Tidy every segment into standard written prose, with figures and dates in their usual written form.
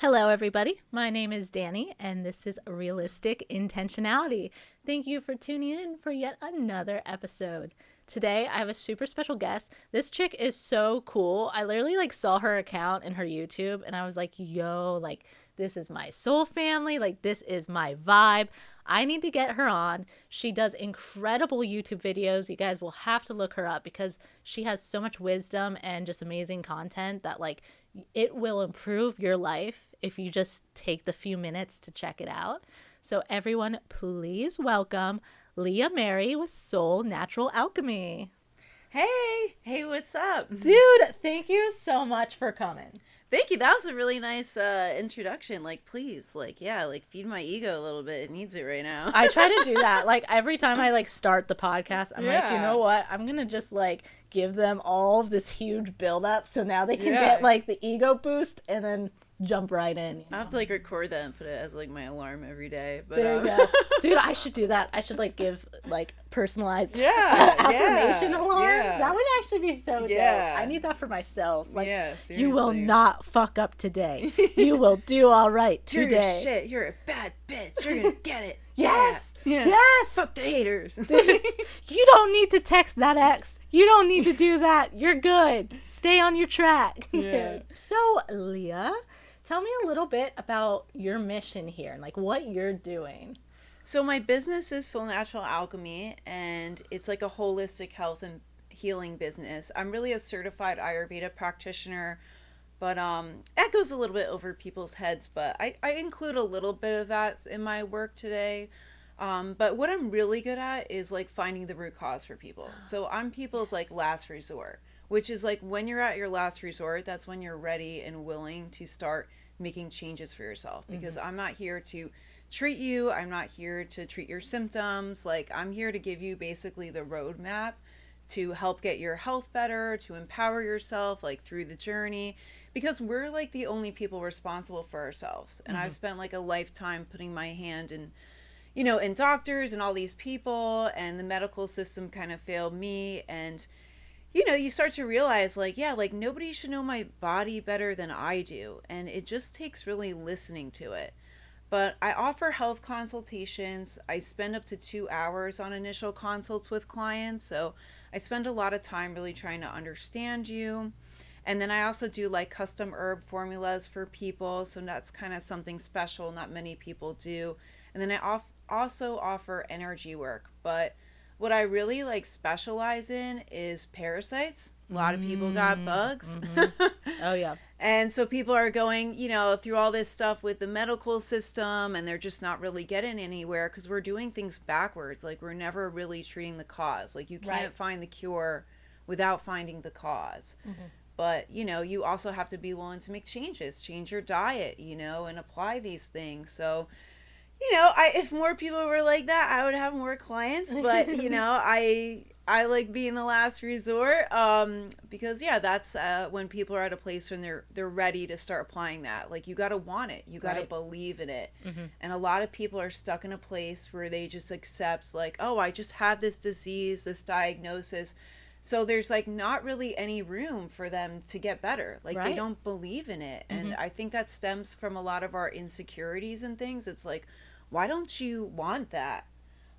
Hello, everybody. My name is Dani, and this is Realistic Intentionality. Thank you for tuning in for yet another episode. Today, I have a super special guest. This chick is so cool. I literally saw her account and her YouTube, and I was like, yo, this is my soul family. This is my vibe. I need to get her on. She does incredible YouTube videos. You guys will have to look her up because she has so much wisdom and just amazing content that it will improve your life if you just take the few minutes to check it out. So everyone, please welcome Leah Mary with Soul Natural Alchemy. Hey, what's up? Dude, thank you so much for coming. Thank you. That was a really nice introduction. Please, feed my ego a little bit. It needs it right now. I try to do that. Every time I start the podcast, I'm like, you know what? I'm going to just give them all of this huge buildup so now they can get the ego boost and then jump right in. I have to record that and put it as my alarm every day. But there you go. Dude, I should do that. I should give personalized affirmation alarms. Yeah. That would actually be so dope. I need that for myself. You will not fuck up today. You will do all right today. You're your shit. You're a bad bitch. You're gonna get it. Yes. Yeah. Yes. Fuck the haters. Dude, you don't need to text that ex. You don't need to do that. You're good. Stay on your track. Yeah. So, Leah, tell me a little bit about your mission here and what you're doing. So my business is Soul Natural Alchemy, and it's a holistic health and healing business. I'm really a certified Ayurvedic practitioner, but that goes a little bit over people's heads, but I include a little bit of that in my work today. But what I'm really good at is finding the root cause for people. So I'm people's last resort, which is when you're at your last resort, that's when you're ready and willing to start making changes for yourself, because I'm not here to treat you. I'm not here to treat your symptoms. I'm here to give you basically the roadmap to help get your health better, to empower yourself through the journey, because we're the only people responsible for ourselves. And I've spent a lifetime putting my hand in, in doctors and all these people, and the medical system kind of failed me. And you start to realize nobody should know my body better than I do. And it just takes really listening to it. But I offer health consultations. I spend up to 2 hours on initial consults with clients. So I spend a lot of time really trying to understand you. And then I also do custom herb formulas for people. So that's kind of something special not many people do. And then I also offer energy work. But what I really specialize in is parasites. A lot of people got bugs. Oh, yeah. And so people are going, through all this stuff with the medical system, and they're just not really getting anywhere because we're doing things backwards. We're never really treating the cause. You can't find the cure without finding the cause. But, you also have to be willing to make changes, change your diet, and apply these things. So, if more people were like that, I would have more clients. But, I like being the last resort, because that's when people are at a place when they're ready to start applying that. You got to want it. You got to believe in it. And a lot of people are stuck in a place where they just accept oh, I just have this disease, this diagnosis. So there's not really any room for them to get better. They don't believe in it. And I think that stems from a lot of our insecurities and things. It's why don't you want that?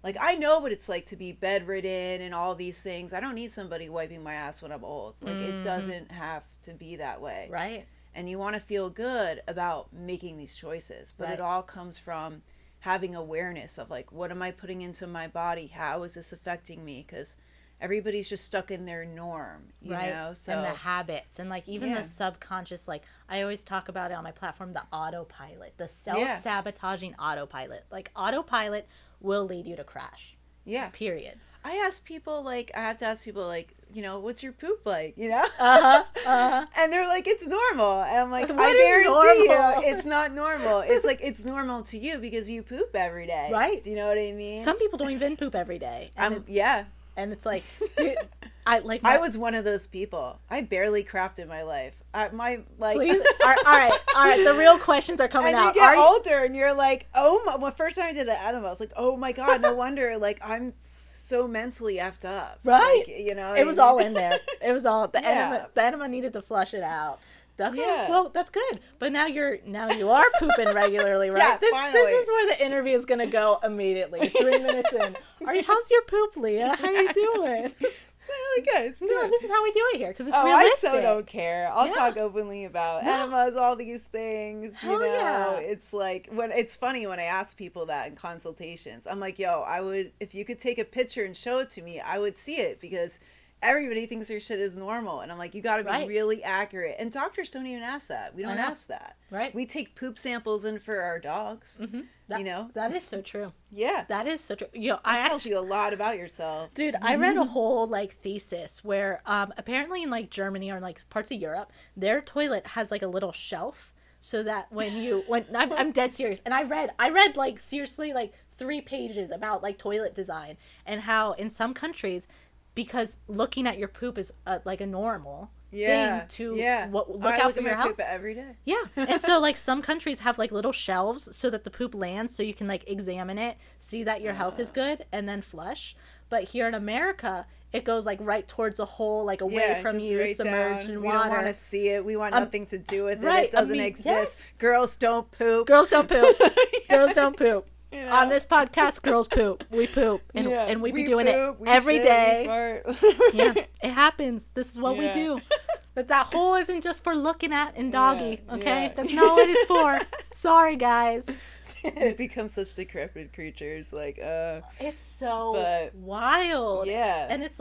I know what it's like to be bedridden and all these things. I don't need somebody wiping my ass when I'm old. It doesn't have to be that way. Right. And you want to feel good about making these choices. But it all comes from having awareness of what am I putting into my body? How is this affecting me? Because everybody's just stuck in their norm, you know? So, and the habits and even the subconscious, I always talk about it on my platform, the autopilot, the self-sabotaging autopilot. Autopilot will lead you to crash. Yeah. Period. I ask people, I have to ask people, what's your poop like, And they're it's normal. And I'm I guarantee you it's not normal. It's it's normal to you because you poop every day. Right. Do you know what I mean? Some people don't even poop every day. And And it's dude, I was one of those people. I barely crapped in my life. Please? All right. The real questions are coming out. And you get older, and you're oh my. Well, first time I did an enema, I was oh my god, no wonder. I'm so mentally effed up. Right. It was all in there. It was all the enema. The enema needed to flush it out. Okay, Yeah. well, that's good. But now you are pooping regularly, right? Yeah, this finally. is where the interview is gonna go immediately. 3 minutes in. How's your poop, Leah? How you doing? It's really good. It's good. No, this is how we do it here because it's Oh, realistic. I so don't care. I'll Yeah. talk openly about enemas, all these things. Hell yeah. It's like it's funny when I ask people that in consultations. I'm like, yo, I would, if you could take a picture and show it to me, I would see it because everybody thinks their shit is normal. And I'm like, you got to be really accurate. And doctors don't even ask that. We don't ask that. Right. We take poop samples in for our dogs. Mm-hmm. That is so true. Yeah. That is so true. That tells you a lot about yourself. Dude, I read a whole thesis where apparently in Germany or in parts of Europe, their toilet has a little shelf so that when I'm dead serious. And I read seriously 3 pages about toilet design and how in some countries, because looking at your poop is a normal thing to look out for your health. Poop every day. Yeah. And so some countries have little shelves so that the poop lands so you can examine it, see that your health is good, and then flush. But here in America, it goes right towards a hole, away from you, right submerged down. in We water. don't want to see it. We want nothing to do with it. Right. It doesn't exist. Yes. Girls don't poop. Girls don't poop. Girls don't poop. Yeah. On this podcast, girls poop. We poop. And we be doing it every day. Yeah, it happens. This is what we do. But that hole isn't just for looking at in doggy, okay? Yeah. That's not what it's for. Sorry, guys. It becomes such decrepit creatures. It's so wild. Yeah. And it's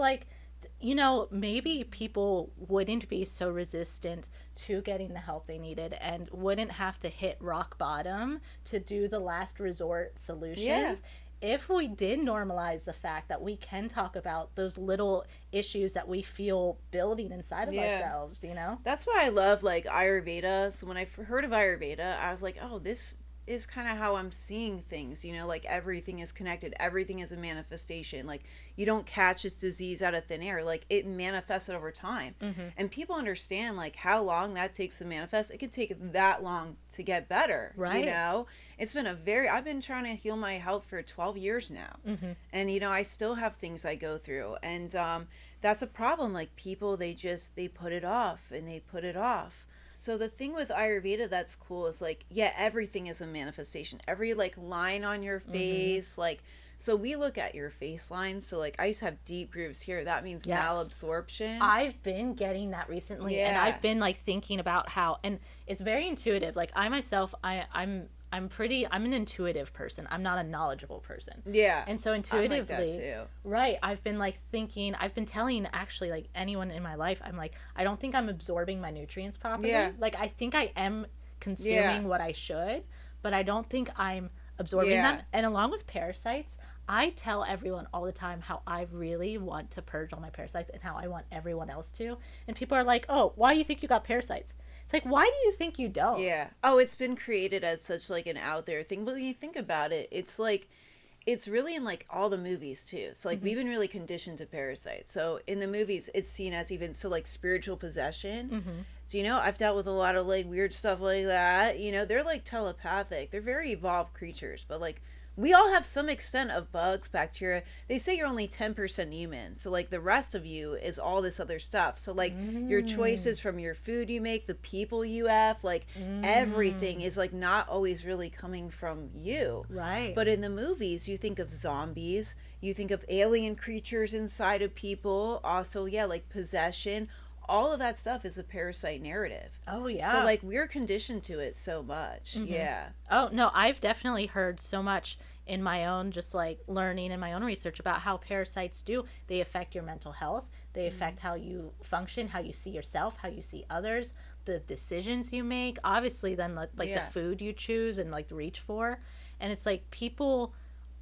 maybe people wouldn't be so resistant to getting the help they needed and wouldn't have to hit rock bottom to do the last resort solutions if we did normalize the fact that we can talk about those little issues that we feel building inside of ourselves, That's why I love Ayurveda. So when I heard of Ayurveda, I was like, oh, this is kind of how I'm seeing things, everything is connected, everything is a manifestation. You don't catch this disease out of thin air, it manifests over time. And people understand how long that takes to manifest. It could take that long to get better, right? It's been I've been trying to heal my health for 12 years now. And I still have things I go through, and that's a problem. People, they put it off and they put it off. So the thing with Ayurveda that's cool is everything is a manifestation. Every line on your face, so we look at your face lines. So I used to have deep grooves here. That means malabsorption. I've been getting that recently, and I've been thinking about how, and it's very intuitive. I myself, I'm an intuitive person. I'm not a knowledgeable person. Yeah. And so intuitively, I'm like that too. Right. I've been thinking, I've been telling actually anyone in my life, I'm I don't think I'm absorbing my nutrients properly. Yeah. I think I am consuming what I should, but I don't think I'm absorbing them. And along with parasites, I tell everyone all the time how I really want to purge all my parasites and how I want everyone else to. And people are like, oh, why do you think you got parasites? It's why do you think you don't? Yeah. Oh, it's been created as such an out there thing. But when you think about it, it's it's really in all the movies too. So we've been really conditioned to parasites. So in the movies, it's seen as even spiritual possession. So I've dealt with a lot of weird stuff like that. They're telepathic. They're very evolved creatures, but we all have some extent of bugs, bacteria. They say you're only 10% human. So the rest of you is all this other stuff. So your choices from your food you make, the people you have, everything is not always really coming from you. Right. But in the movies, you think of zombies, you think of alien creatures inside of people. Also, possession. All of that stuff is a parasite narrative. Oh, yeah. So, we're conditioned to it so much. Yeah. Oh, no, I've definitely heard so much in my own just learning and my own research about how parasites they affect your mental health. They affect how you function, how you see yourself, how you see others, the decisions you make. Obviously, then, the food you choose and, reach for. And it's people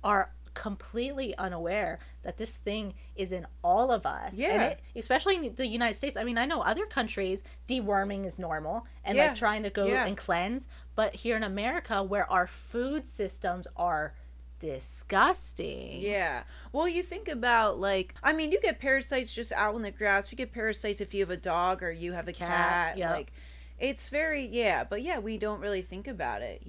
are completely unaware that this thing is in all of us. And especially in the United States. I mean, I know other countries deworming is normal and trying to go and cleanse, but here in America, where our food systems are disgusting. Yeah. Well, you think about you get parasites just out in the grass. You get parasites if you have a dog or you have a cat. Yep. It's very, but we don't really think about it,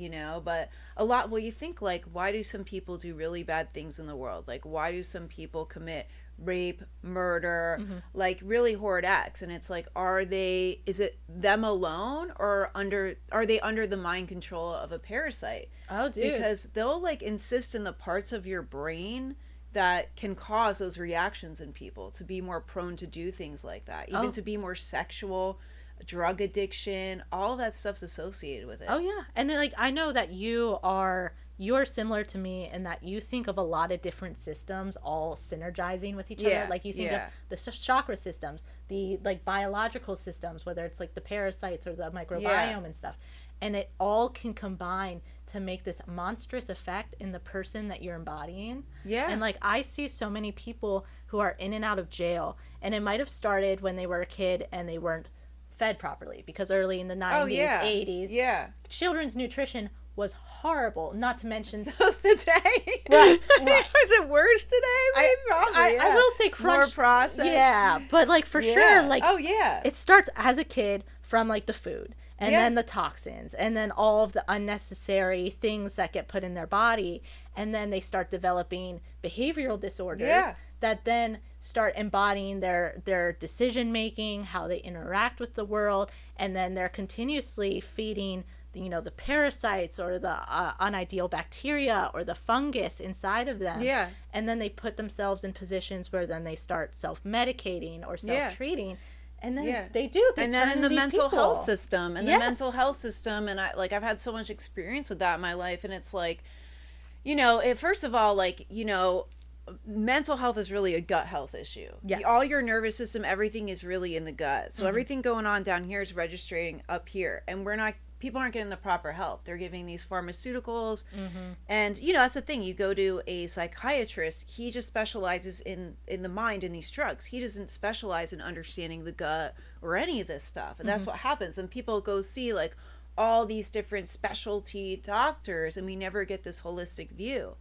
but a lot, you think why do some people do really bad things in the world? Why do some people commit rape, murder, like really horrid acts. And it's like, is it them alone, or are they under the mind control of a parasite? Oh, dude. Because they'll like insist in the parts of your brain that can cause those reactions in people to be more prone to do things like that, even to be more sexual, drug addiction, all that stuff's associated with it. Oh yeah. And then, like, I know that you're similar to me in that you think of a lot of different systems all synergizing with each other. Like you think of the chakra systems, the like biological systems, whether it's like the parasites or the microbiome and stuff, and it all can combine to make this monstrous effect in the person that you're embodying. Yeah. And like I see so many people who are in and out of jail, and it might have started when they were a kid and they weren't fed properly, because early in the 90s, 80s, children's nutrition was horrible, not to mention so today. Right. Is it worse today? Maybe, I will say crunch, more processed. Yeah, but like for sure, like it starts as a kid from like the food, and then the toxins, and then all of the unnecessary things that get put in their body, and then they start developing behavioral disorders that then start embodying their decision making, how they interact with the world, and then they're continuously feeding the parasites or the unideal bacteria or the fungus inside of them. Yeah. And then they put themselves in positions where then they start self-medicating or self-treating. And then they and then in the mental health system and the mental health system. And I've had so much experience with that in my life. And it's like, first of all, like, mental health is really a gut health issue. Yes. All your nervous system, everything is really in the gut. So everything going on down here is registering up here. And people aren't getting the proper help. They're giving these pharmaceuticals. And, that's the thing. You go to a psychiatrist, he just specializes in the mind in these drugs. He doesn't specialize in understanding the gut or any of this stuff. And that's what happens. And people go see, like, all these different specialty doctors, and we never get this holistic view.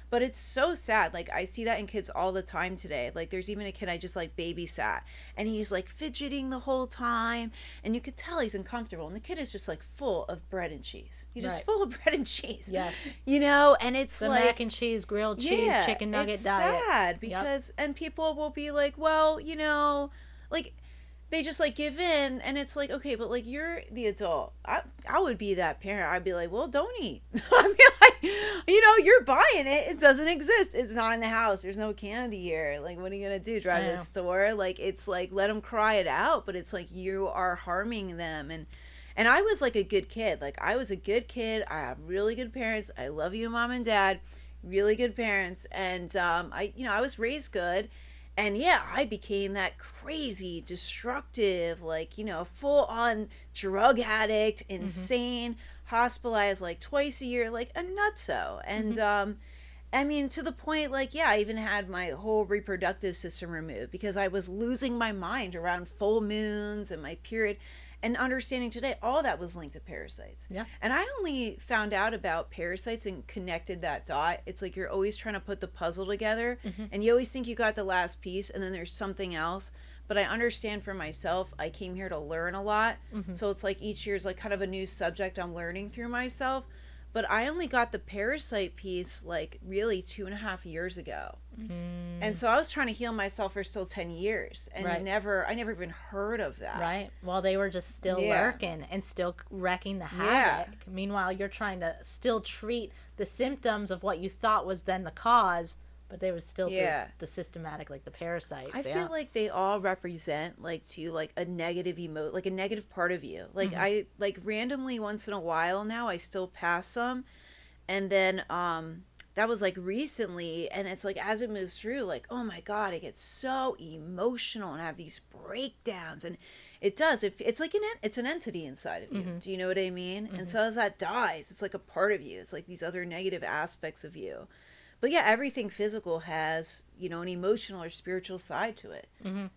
But it's so sad. Like, I see that in kids all the time today. Like, there's even a kid I just, like, babysat. And he's, like, fidgeting the whole time. And you could tell he's uncomfortable. And the kid is just, like, full of bread and cheese. He's just full of bread and cheese. Yes. And it's the like... mac and cheese, grilled cheese, chicken nugget diet. It's sad because... And people will be like, well, like... They just, like, give in, and it's like, okay, but, like, you're the adult. I would be that parent. I'd be like, well, don't eat. I mean, like, you're buying it. It doesn't exist. It's not in the house. There's no candy here. Like, what are you going to do? Drive to the store? Like, it's like, let them cry it out, but it's like you are harming them. And I was, like, a good kid. Like, I was a good kid. I have really good parents. I love you, Mom and Dad. Really good parents. And, I was raised good. And I became that crazy, destructive, like, full-on drug addict, insane, hospitalized like twice a year, like a nutso. And I mean, to the point, like, I even had my whole reproductive system removed because I was losing my mind around full moons and my period. And understanding today, all that was linked to parasites. Yeah. And I only found out about parasites and connected that dot. It's like you're always trying to put the puzzle together, and you always think you got the last piece, and then there's something else. But I understand for myself, I came here to learn a lot. So it's like each year is like kind of a new subject I'm learning through myself. But I only got the parasite piece like really 2.5 years ago. And so I was trying to heal myself for still 10 years. And I never even heard of that. Right. While they were just still lurking and still wrecking the havoc. Meanwhile, you're trying to still treat the symptoms of what you thought was then the cause, but they were still the systematic, like the parasites. I feel like they all represent like a negative like a negative part of you. Like I like randomly once in a while now I still pass some, and then that was like recently, and it's like as it moves through, like, oh my God, I get so emotional and have these breakdowns, and it does. It's like it's an entity inside of you. Do you know what I mean? And so as that dies, it's like a part of you. It's like these other negative aspects of you. But everything physical has, an emotional or spiritual side to it.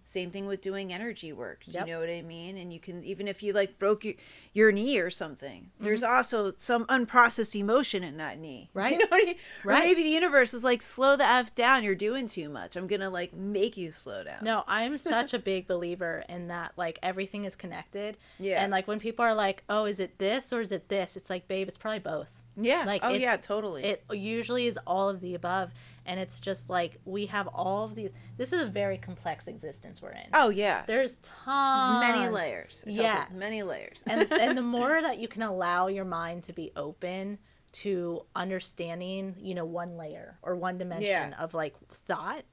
Same thing with doing energy work. Do you know what I mean? And you can, even if you like broke your knee or something, there's also some unprocessed emotion in that knee. Right. Do you know what I mean? Right. Or maybe the universe is like, slow the F down. You're doing too much. I'm going to like make you slow down. No, I'm such a big believer in that. Like everything is connected. Yeah. And like when people are like, oh, is it this or is it this? It's like, babe, it's probably both. Yeah. Like, yeah, totally. It usually is all of the above. And it's just like, we have all of these. This is a very complex existence we're in. Oh, yeah. There's tons. There's many layers. Yes. Many layers. and the more that you can allow your mind to be open to understanding, one layer or one dimension of like thought,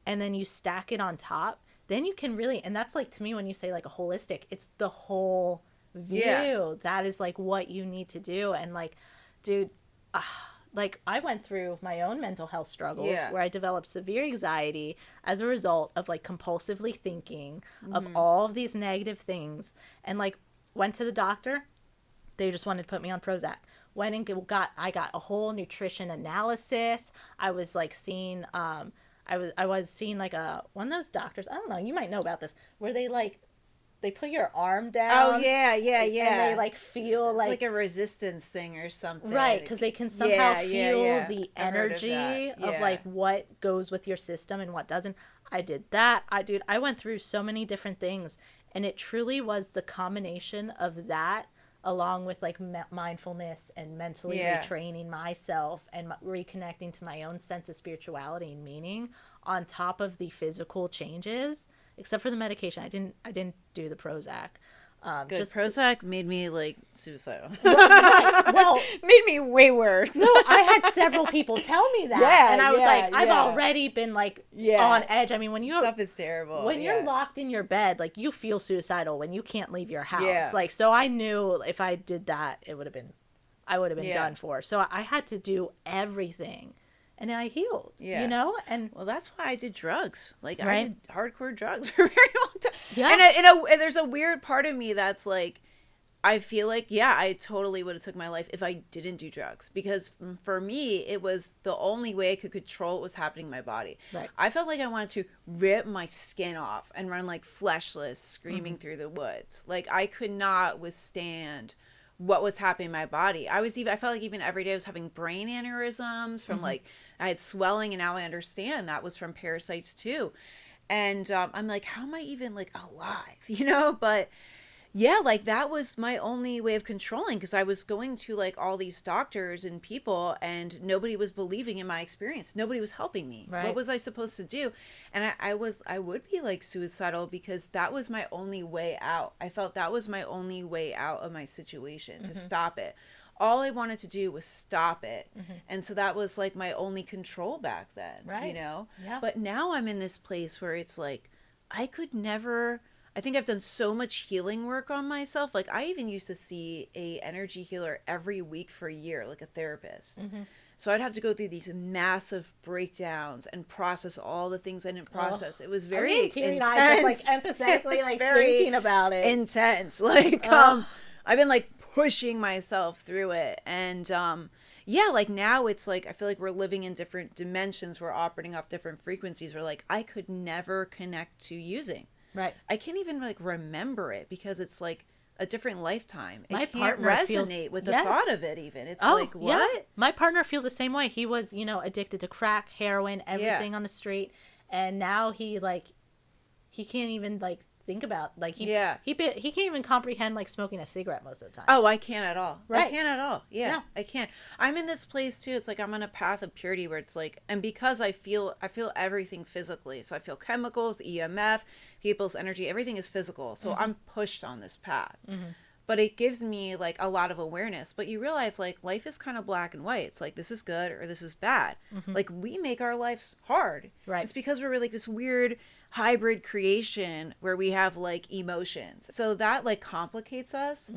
and then you stack it on top, then you can really, and that's like, to me, when you say like a holistic, it's the whole view. Yeah. That is like what you need to do. And like, dude, like I went through my own mental health struggles where I developed severe anxiety as a result of like compulsively thinking of all of these negative things, and like went to the doctor. They just wanted to put me on Prozac. Went and I got a whole nutrition analysis. I was like seeing, I was seeing like one of those doctors. I don't know. You might know about this, where they put your arm down. Oh yeah. And they like feel it's like a resistance thing or something. Right, because they can somehow feel the energy of like what goes with your system and what doesn't. I did that. I went through so many different things, and it truly was the combination of that, along with like mindfulness and mentally retraining myself and reconnecting to my own sense of spirituality and meaning, on top of the physical changes. Except for the medication, I didn't do the Prozac. Good. Just Prozac made me like suicidal. Well, made me way worse. No, I had several people tell me that, and I was like, I've already been like on edge. I mean, when you stuff is terrible. When you're locked in your bed, like you feel suicidal when you can't leave your house. Yeah. Like, so I knew if I did that, I would have been done for. So I had to do everything. And I healed, and well, that's why I did drugs. Like I did hardcore drugs for a very long time. Yeah. And there's a weird part of me that's like, I feel like, I totally would have took my life if I didn't do drugs, because for me, it was the only way I could control what was happening in my body. Right. I felt like I wanted to rip my skin off and run like fleshless, screaming through the woods. Like I could not withstand what was happening in my body. I felt like even every day I was having brain aneurysms from like, I had swelling, and now I understand that was from parasites too. And I'm like, how am I even like alive, but yeah, like that was my only way of controlling, because I was going to like all these doctors and people, and nobody was believing in my experience. Nobody was helping me. Right. What was I supposed to do? And I would be like suicidal, because that was my only way out. I felt that was my only way out of my situation, to stop it. All I wanted to do was stop it. And so that was like my only control back then, right. Yeah. But now I'm in this place where it's like, I think I've done so much healing work on myself. Like I even used to see a energy healer every week for a year, like a therapist. So I'd have to go through these massive breakdowns and process all the things I didn't process. It was very intense. Just like empathetically like thinking about it. Intense. Like I've been like pushing myself through it. And like now it's like, I feel like we're living in different dimensions. We're operating off different frequencies. Where like I could never connect to using. Right. I can't even like remember it, because it's like a different lifetime. My it can't resonate with the thought of it even. It's like, what? Yeah. My partner feels the same way. He was, addicted to crack, heroin, everything on the street. And now he can't even like think about, like he can't even comprehend like smoking a cigarette most of the time. Oh, I can't at all. Right. I can't at all. Yeah, no. I can't. I'm in this place too. It's like I'm on a path of purity where it's like, and because I feel everything physically. So I feel chemicals, EMF, people's energy, everything is physical. So I'm pushed on this path. But it gives me like a lot of awareness. But you realize like life is kind of black and white. It's like, this is good or this is bad. Like we make our lives hard. Right. It's because we're like this weird hybrid creation where we have like emotions. So that like complicates us.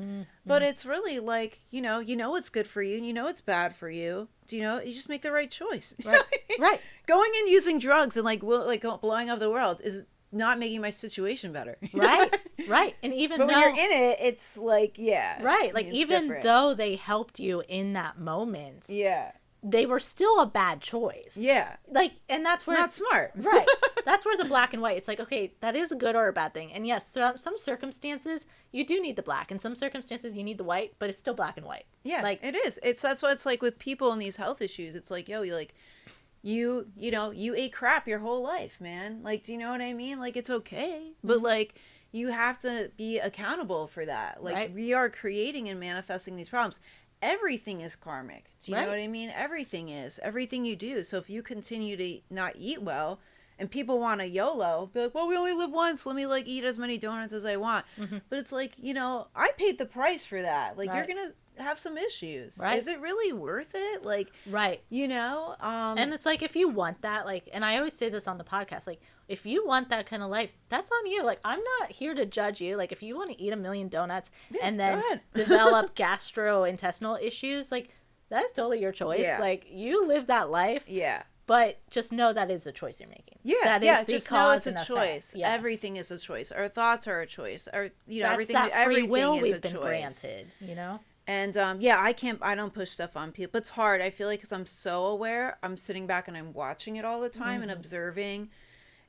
But it's really like, you know what's good for you, and you know what's bad for you. Do you know? You just make the right choice. Right. Right. Going and using drugs and like blowing up the world is not making my situation better. Right. Right. And even but though when you're in it, it's like, right. Like even different. Though they helped you in that moment. Yeah. They were still a bad choice. Yeah. Like, and that's it's not smart. Right. That's where the black and white, it's like, okay, that is a good or a bad thing. And yes, some circumstances you do need the black, and some circumstances you need the white, but it's still black and white. Yeah. Like it is. That's what it's like with people in these health issues. It's like, you ate crap your whole life, man. Like, do you know what I mean? Like, it's okay. But like, you have to be accountable for that. Like, we are creating and manifesting these problems. everything is karmic. Do you Right. know what I mean? Everything is. Everything you do. So if you continue to not eat well, and people want a YOLO, be like, well, we only live once. Let me like eat as many donuts as I want. But it's like, you know, I paid the price for that. Like, Right. you're going to have some issues. Right. Is it really worth it? Like, Right. you know? And it's like, if you want that, like, and I always say this on the podcast, like, if you want that kind of life, that's on you. Like, I'm not here to judge you. Like, if you want to eat a million donuts and then develop gastrointestinal issues, like, that's totally your choice. Yeah. Like, you live that life. Yeah. But just know that is a choice you're making. Yeah, that yeah. is the Just know cause it's a and choice. effect. Yes. Everything is a choice. Our thoughts are a choice. Our, you know, That's everything. that free Everything will is we've a been choice. granted. You know. And yeah, I don't push stuff on people. It's hard. I feel like because I'm so aware, I'm sitting back and I'm watching it all the time and observing.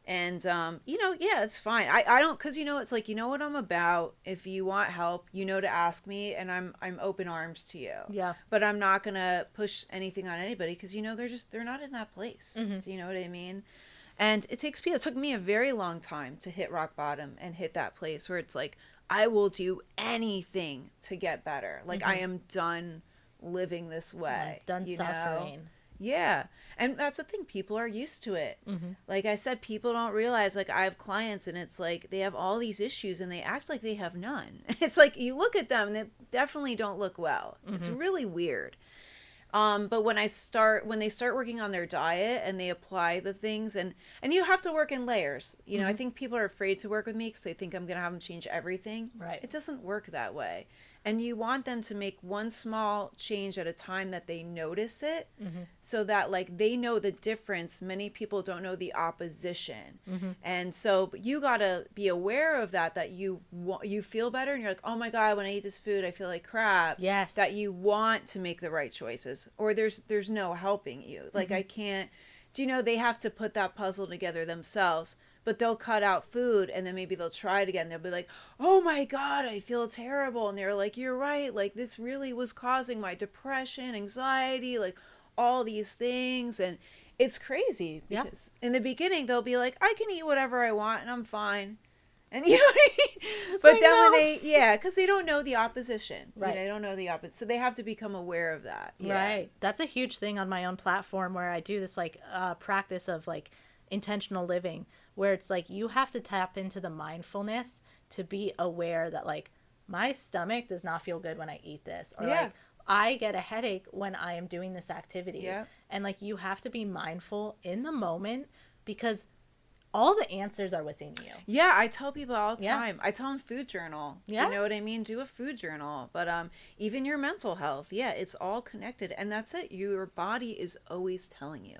And you know, yeah, it's fine. I don't, because you know, it's like, you know what I'm about. If you want help, you know to ask me, and I'm open arms to you. Yeah. But I'm not gonna push anything on anybody because you know they're not in that place. Do you know what I mean? And it took me a very long time to hit rock bottom and hit that place where it's like, I will do anything to get better. Like, I am done living this way. Done you suffering. know? Yeah. And that's the thing. People are used to it. Like I said, people don't realize, like, I have clients and it's like they have all these issues and they act like they have none. It's like you look at them and they definitely don't look well. It's really weird. But when they start working on their diet and they apply the things and you have to work in layers, you know, I think people are afraid to work with me because they think I'm going to have them change everything. Right. It doesn't work that way. And you want them to make one small change at a time that they notice it so that like they know the difference. Many people don't know the opposition. And so you got to be aware of that you feel better and you're like, oh my God, when I eat this food, I feel like crap. Yes. That you want to make the right choices or there's no helping you. Like I can't, do you know, they have to put that puzzle together themselves. But they'll cut out food and then maybe they'll try it again. They'll be like, oh my God, I feel terrible. And they're like, you're right. Like this really was causing my depression, anxiety, like all these things. And it's crazy because in the beginning, they'll be like, I can eat whatever I want and I'm fine. And you know what I mean? But then when because they don't know the opposition. Right. You know, they don't know the opposite. So they have to become aware of that. Yeah. Right. That's a huge thing on my own platform where I do this like practice of like intentional living, where it's like you have to tap into the mindfulness to be aware that like my stomach does not feel good when I eat this, or like I get a headache when I am doing this activity. Yeah. And like you have to be mindful in the moment because all the answers are within you. Yeah, I tell people all the time. I tell them food journal. Do you know what I mean? Do a food journal. But even your mental health, it's all connected. And that's it. Your body is always telling you.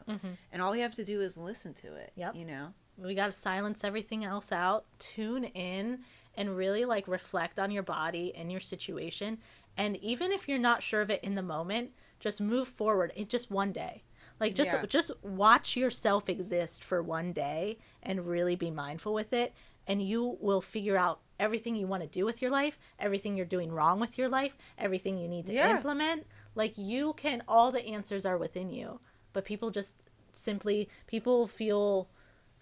And all you have to do is listen to it. Yep. You know? We got to silence everything else out, tune in, and really like reflect on your body and your situation. And even if you're not sure of it in the moment, just move forward in just one day. Like just watch yourself exist for one day and really be mindful with it. And you will figure out everything you want to do with your life, everything you're doing wrong with your life, everything you need to implement. Like you can, all the answers are within you. But people people feel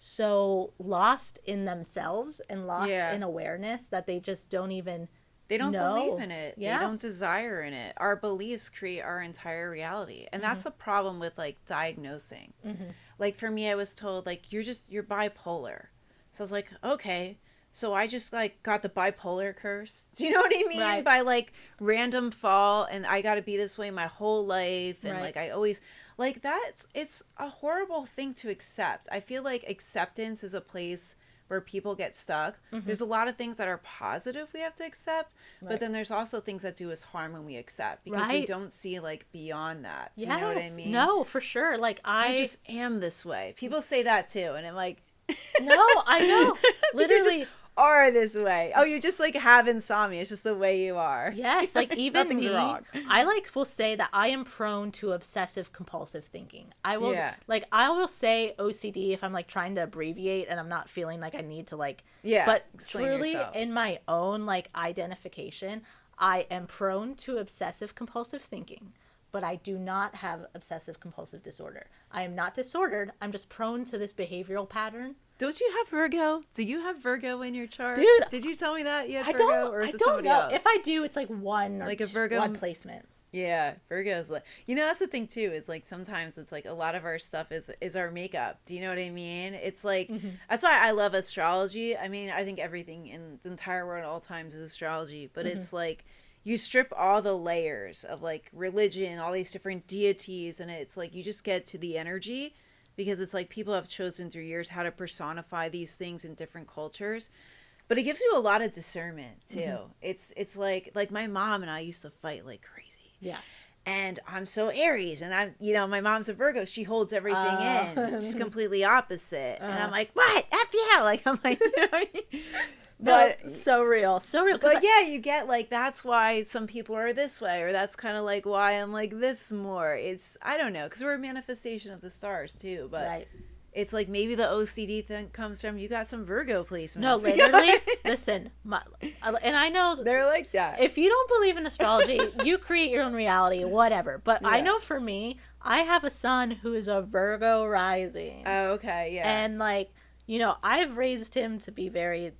so lost in themselves and lost in awareness that they just don't even They don't know. believe in it. They don't desire in it. Our beliefs create our entire reality. And that's a problem with like diagnosing. Like for me, I was told like, you're bipolar. So I was like, okay. So I just like got the bipolar curse. Do you know what I mean? Right. By like random fall and I got to be this way my whole life. And like I always like it's a horrible thing to accept. I feel like acceptance is a place where people get stuck. There's a lot of things that are positive we have to accept, but then there's also things that do us harm when we accept because we don't see like beyond that. Do you know what I mean? No, for sure. Like I just am this way. People say that too, and I'm like, no, I know. Literally are this way. Oh, you just like have insomnia. It's just the way you are. Yes, like even Nothing's me, wrong. I like will say that I am prone to obsessive compulsive thinking. I will say OCD if I'm like trying to abbreviate and I'm not feeling like I need to like but truly yourself. In my own like identification, I am prone to obsessive compulsive thinking. But I do not have obsessive compulsive disorder. I am not disordered. I'm just prone to this behavioral pattern. Don't you have Virgo? Do you have Virgo in your chart? Dude, did you tell me that you had I Virgo? don't, or is I it don't somebody know. else? If I do, it's like one or like a Virgo one placement. Yeah, Virgo's like, that's the thing too, is like sometimes it's like a lot of our stuff is our makeup. Do you know what I mean? It's like that's why I love astrology. I mean, I think everything in the entire world at all times is astrology, but it's like you strip all the layers of like religion, all these different deities, and it's like you just get to the energy, because it's like people have chosen through years how to personify these things in different cultures. But it gives you a lot of discernment too. It's like my mom and I used to fight like crazy. Yeah. And I'm so Aries, and my mom's a Virgo. She holds everything in. She's completely opposite. And I'm like, what? F yeah. Like, I'm like, you know what I mean? But no, so real. But yeah, you get like, that's why some people are this way, or that's kind of like why I'm like this more. It's, I don't know, because we're a manifestation of the stars too. But right. It's like maybe the OCD thing comes from you got some Virgo placements. No, literally. Listen, and I know they're like that. If you don't believe in astrology, you create your own reality, whatever. But I know for me, I have a son who is a Virgo rising. Oh, okay, yeah. And like, I've raised him to be very,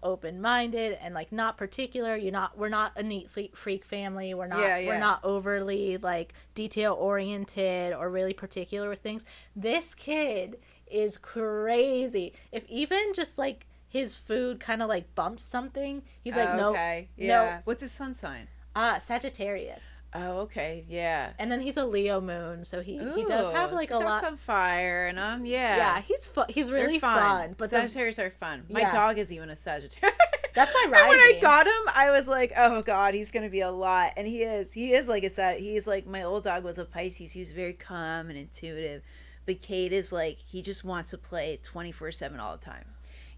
open-minded and like not particular. We're not a neat freak family. We're not overly like detail-oriented or really particular with things. This kid is crazy. If even just like his food kind of like bumps something, he's like, no. Okay, yeah. No. What's his sun sign? Sagittarius. Oh, okay, yeah. And then he's a Leo moon, so he does have like a lot. Some fire and yeah. Yeah, he's really fun. But Sagittarius are fun. My dog is even a Sagittarius. That's my rising. When I got him, I was like, oh god, he's gonna be a lot, and he is like he's like, my old dog was a Pisces. He was very calm and intuitive, but Kate is like, he just wants to play 24/7 all the time.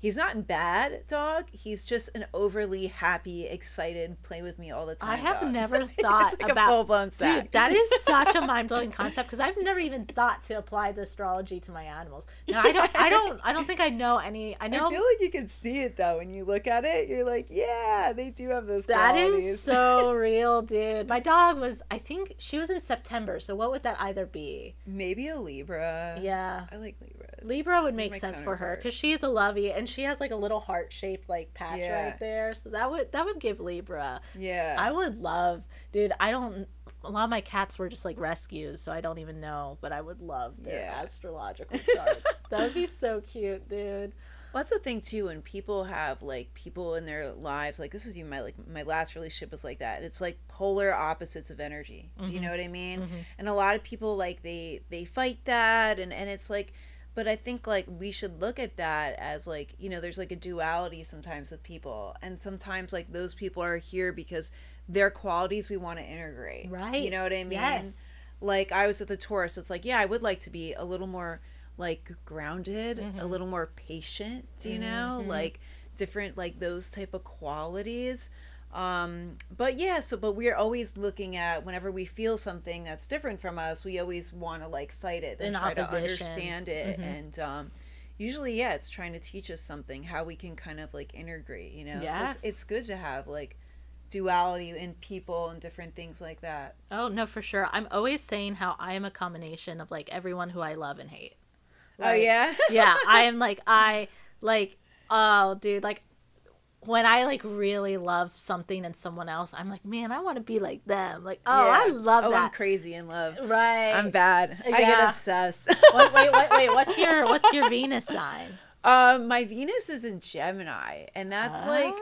He's not a bad dog. He's just an overly happy, excited, play with me all the time. I have dog. never thought like about a full-blown sack. Dude, that is such a mind-blowing concept, because I've never even thought to apply the astrology to my animals. Now, I don't think I know any. I know. I feel like you can see it though when you look at it. You're like, yeah, they do have those qualities. That is so real, dude. My dog was, I think she was in September. So what would that either be? Maybe a Libra. Yeah, I like Libra. Libra would make sense for her, because she's a lovey, and she has like a little heart-shaped like patch right there, so that would give Libra. Yeah, I would love, dude. A lot of my cats were just like rescues, so I don't even know, but I would love their astrological charts. That would be so cute, dude. Well, that's the thing too, when people have like people in their lives, like this is even my last relationship was like that. It's like polar opposites of energy. Do you know what I mean? And a lot of people like they fight that, and it's like, but I think like we should look at that as like, there's like a duality sometimes with people, and sometimes like those people are here because their qualities we want to integrate. Right. You know what I mean? Yes. Like I was with a Taurus, so it's like, yeah, I would like to be a little more like grounded, a little more patient, like different, like those type of qualities. But we're always looking at, whenever we feel something that's different from us, we always want to like fight it and try to understand it. And usually it's trying to teach us something, how we can kind of like integrate, Yes. So it's good to have like duality in people and different things like that. Oh no, for sure. I'm always saying how I am a combination of like everyone who I love and hate. Like, oh yeah. Yeah, I am like, oh dude, like when I like really love something in someone else, I'm like, man, I want to be like them. Like, I love that. I'm crazy in love. Right. I'm bad. I get obsessed. Wait. What's your Venus sign? My Venus is in Gemini, and that's like,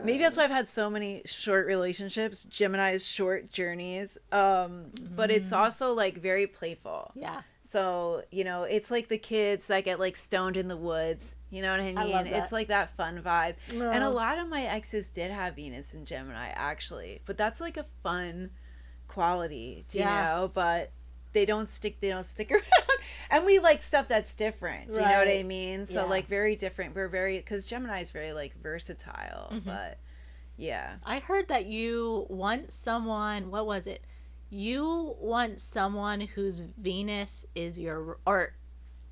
maybe that's why I've had so many short relationships. Gemini's short journeys. But it's also like very playful. Yeah. So, it's like the kids that get like stoned in the woods. You know what I mean? I love that. It's like that fun vibe. No. And a lot of my exes did have Venus in Gemini, actually. But that's like a fun quality, you know? But they don't stick around. And we like stuff that's different. Do you know what I mean? So like very different. We're very, because Gemini is very like versatile. But yeah. I heard that you want someone, what was it? You want someone whose Venus is your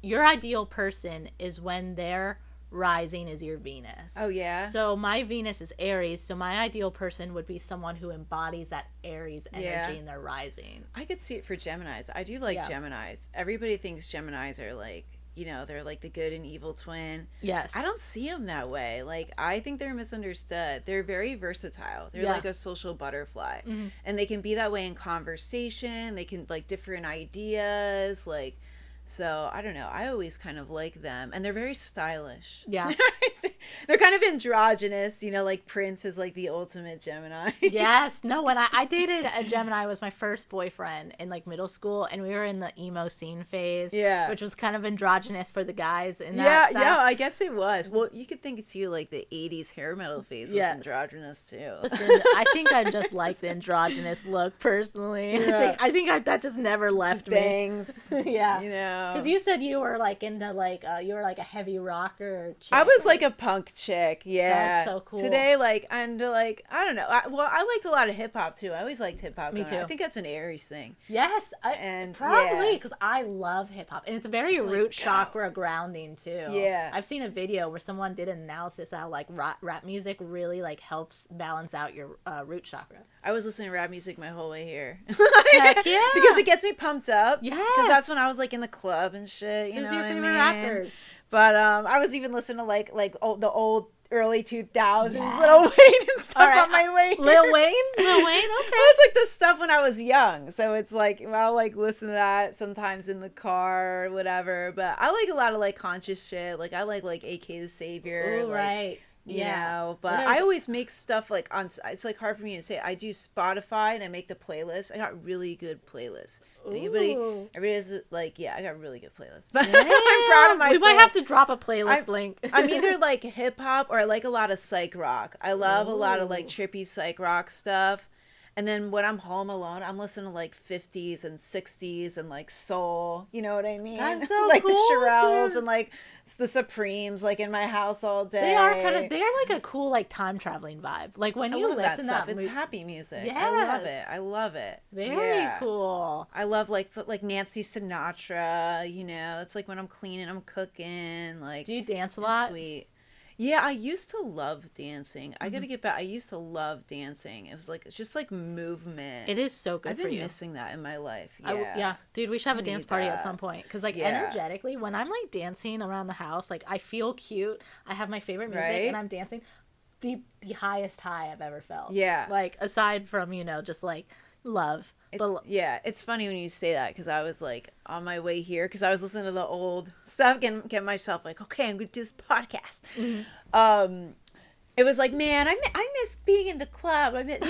ideal person is when their rising is your Venus. Oh, yeah? So my Venus is Aries, so my ideal person would be someone who embodies that Aries energy in their rising. I could see it for Geminis. I do like Geminis. Everybody thinks Geminis are like you know, they're like the good and evil twin. Yes. I don't see them that way. Like, I think they're misunderstood. They're very versatile. They're like a social butterfly. And they can be that way in conversation. They can, like, different ideas, like, so I don't know. I always kind of like them, and they're very stylish. Yeah. They're kind of androgynous, you know, like Prince is like the ultimate Gemini. Yes. No, when I dated a Gemini, was my first boyfriend in like middle school, and we were in the emo scene phase. Yeah. Which was kind of androgynous for the guys in that style. Yeah, I guess it was. Well, you could think too, like the 80s hair metal phase was androgynous too. Listen, I think I just like the androgynous look personally. Yeah. I think that just never left Bangs, me. Yeah. You know. Because you said you were like into like you were like a heavy rocker chick. I was like a punk chick. Yeah. That's so cool. Today, like, I'm like, I don't know. I liked a lot of hip hop too. I always liked hip hop. Me too. I think that's an Aries thing. Yes, probably because I love hip hop, and it's very root chakra grounding too. Yeah. I've seen a video where someone did an analysis how like rap music really like helps balance out your root chakra. I was listening to rap music my whole way here. Heck yeah. Because it gets me pumped up. Yeah. Because that's when I was like in the club and shit. You know your what I mean? favorite rappers? But I was even listening to like the old early 2000s Lil Wayne and stuff on my way here. Lil Wayne? Okay. Well, it's like the stuff when I was young. So it's like, I'll like listen to that sometimes in the car or whatever. But I like a lot of like conscious shit. Like I like AK the Savior. Ooh, like, right. You know, but I always make stuff like it's like hard for me to say. I do Spotify and I make the playlist. I got really good playlists. Everybody's like, yeah, I got really good playlists. But I'm proud of my. We might have to drop a playlist link. I'm either like hip hop or I like a lot of psych rock. I love a lot of like trippy psych rock stuff. And then when I'm home alone, I'm listening to like 50s and 60s and like soul. You know what I mean? That's so like cool, the Shirelles dude. and like the Supremes, like in my house all day. They are like a cool like time traveling vibe. Like when you listen to that stuff, it's happy music. Yes. I love it. Very cool. I love like Nancy Sinatra. You know, it's like when I'm cleaning, I'm cooking. Like, do you dance a lot? Sweet. Yeah, I used to love dancing. I gotta get back. I used to love dancing. It was like, it's just like movement. It is so good for you. I've been missing that in my life. Yeah. Dude, we should have a dance party at some point. Because like energetically, when I'm like dancing around the house, like I feel cute. I have my favorite music and I'm dancing. The highest high I've ever felt. Yeah. Like aside from, you know, just like love. It's funny when you say that because I was like on my way here because I was listening to the old stuff and get myself like, okay, I'm going to do this podcast. Mm-hmm. It was like, man, I miss being in the club. I miss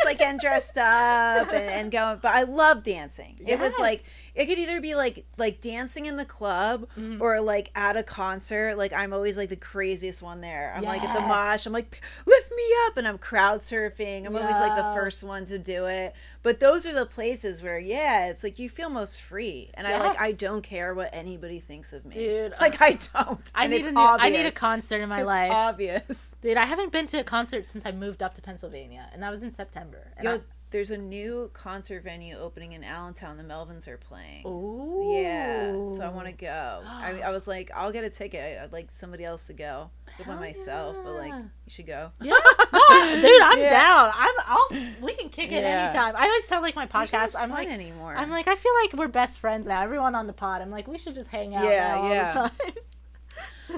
like getting dressed up and going. But I love dancing. Yes. It was like it could either be like dancing in the club or like at a concert. Like I'm always like the craziest one there. I'm like at the mosh. I'm like, lift me up, and I'm crowd surfing. I'm always like the first one to do it. But those are the places where it's like you feel most free, and I don't care what anybody thinks of me. Dude, like I don't. I need a concert in my life. It's obvious. Dude, I haven't been to a concert since I moved up to Pennsylvania, and that was in September. And there's a new concert venue opening in Allentown. The Melvins are playing. Ooh. Yeah, so I want to go. I was like, I'll get a ticket. I'd like somebody else to go. Go by myself, but like, you should go. Yeah, dude, I'm down. We can kick it anytime. I always tell like my podcast. I'm like, anymore. I'm like, I feel like we're best friends now. Everyone on the pod. I'm like, we should just hang out all the time.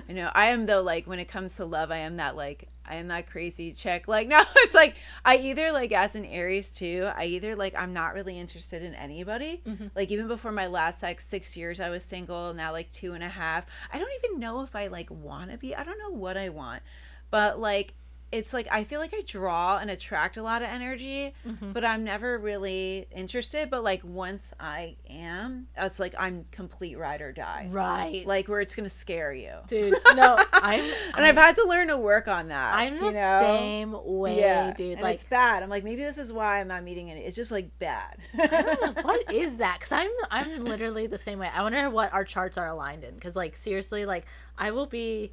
I know. I am though, like when it comes to love, I am that crazy chick. Like no, it's like I either like as an Aries too, I either like I'm not really interested in anybody. Mm-hmm. Like even before my last like 6 years I was single, now like 2.5. I don't even know if I like want to be. I don't know what I want. But like it's like I feel like I draw and attract a lot of energy, but I'm never really interested. But like once I am, it's like I'm complete ride or die. Right. Like where it's gonna scare you. Dude, no, I've had to learn to work on that. I'm the same way, dude. And like it's bad. I'm like, maybe this is why I'm not meeting any. It's just like bad. I don't know, what is that? Because I'm literally the same way. I wonder what our charts are aligned in. Because like seriously, like I will be,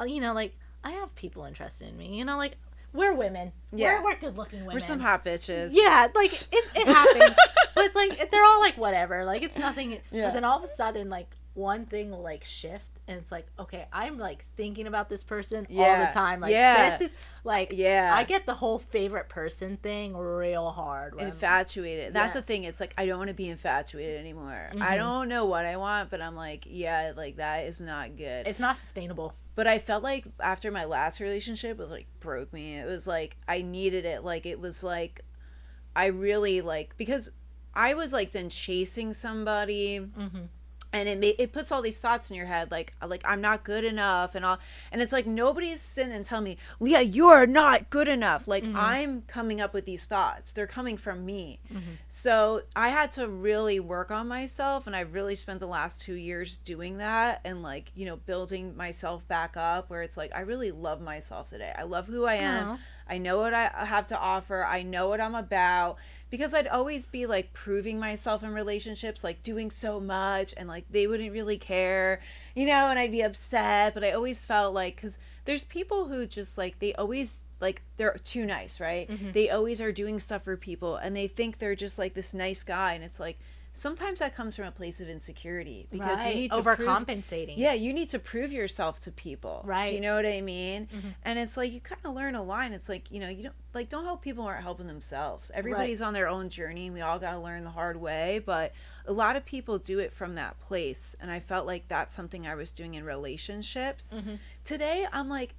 you know, like I have people interested in me. You know, like we're women. Yeah. We're good looking women. We're some hot bitches. Yeah, like it happens. But it's like they're all like whatever. Like it's nothing. Yeah. But then all of a sudden, like one thing will like shift, and it's like, okay, I'm like thinking about this person all Yeah. the time. Like, Yeah. this is like, Yeah. I get the whole favorite person thing real hard. when I'm- Infatuated. That's the Yes. thing. It's like, I don't want to be infatuated anymore. Mm-hmm. I don't know what I want, but I'm like, yeah, like that is not good. It's not sustainable. But I felt like after my last relationship, it was like broke me. It was like I needed it. Like it was like I really like, because I was like then chasing somebody, and it puts all these thoughts in your head like I'm not good enough and all, and it's like nobody's sitting and telling me, Leah, you're not good enough. Like I'm coming up with these thoughts. They're coming from me. So I had to really work on myself, and I've really spent the last 2 years doing that, and like, you know, building myself back up, where it's like I really love myself today. I love who I am. Aw. I know what I have to offer. I know what I'm about, because I'd always be like proving myself in relationships, like doing so much, and like they wouldn't really care, you know, and I'd be upset. But I always felt like, because there's people who just like, they always like, they're too nice, right? They always are doing stuff for people, and they think they're just like this nice guy. And it's like, sometimes that comes from a place of insecurity, because you need to overcompensating. Yeah, you need to prove yourself to people. Right. Do you know what I mean? And it's like, you kind of learn a line. It's like, you know, you don't help people who aren't helping themselves. Everybody's on their own journey, and we all got to learn the hard way. But a lot of people do it from that place. And I felt like that's something I was doing in relationships. Today, I'm like,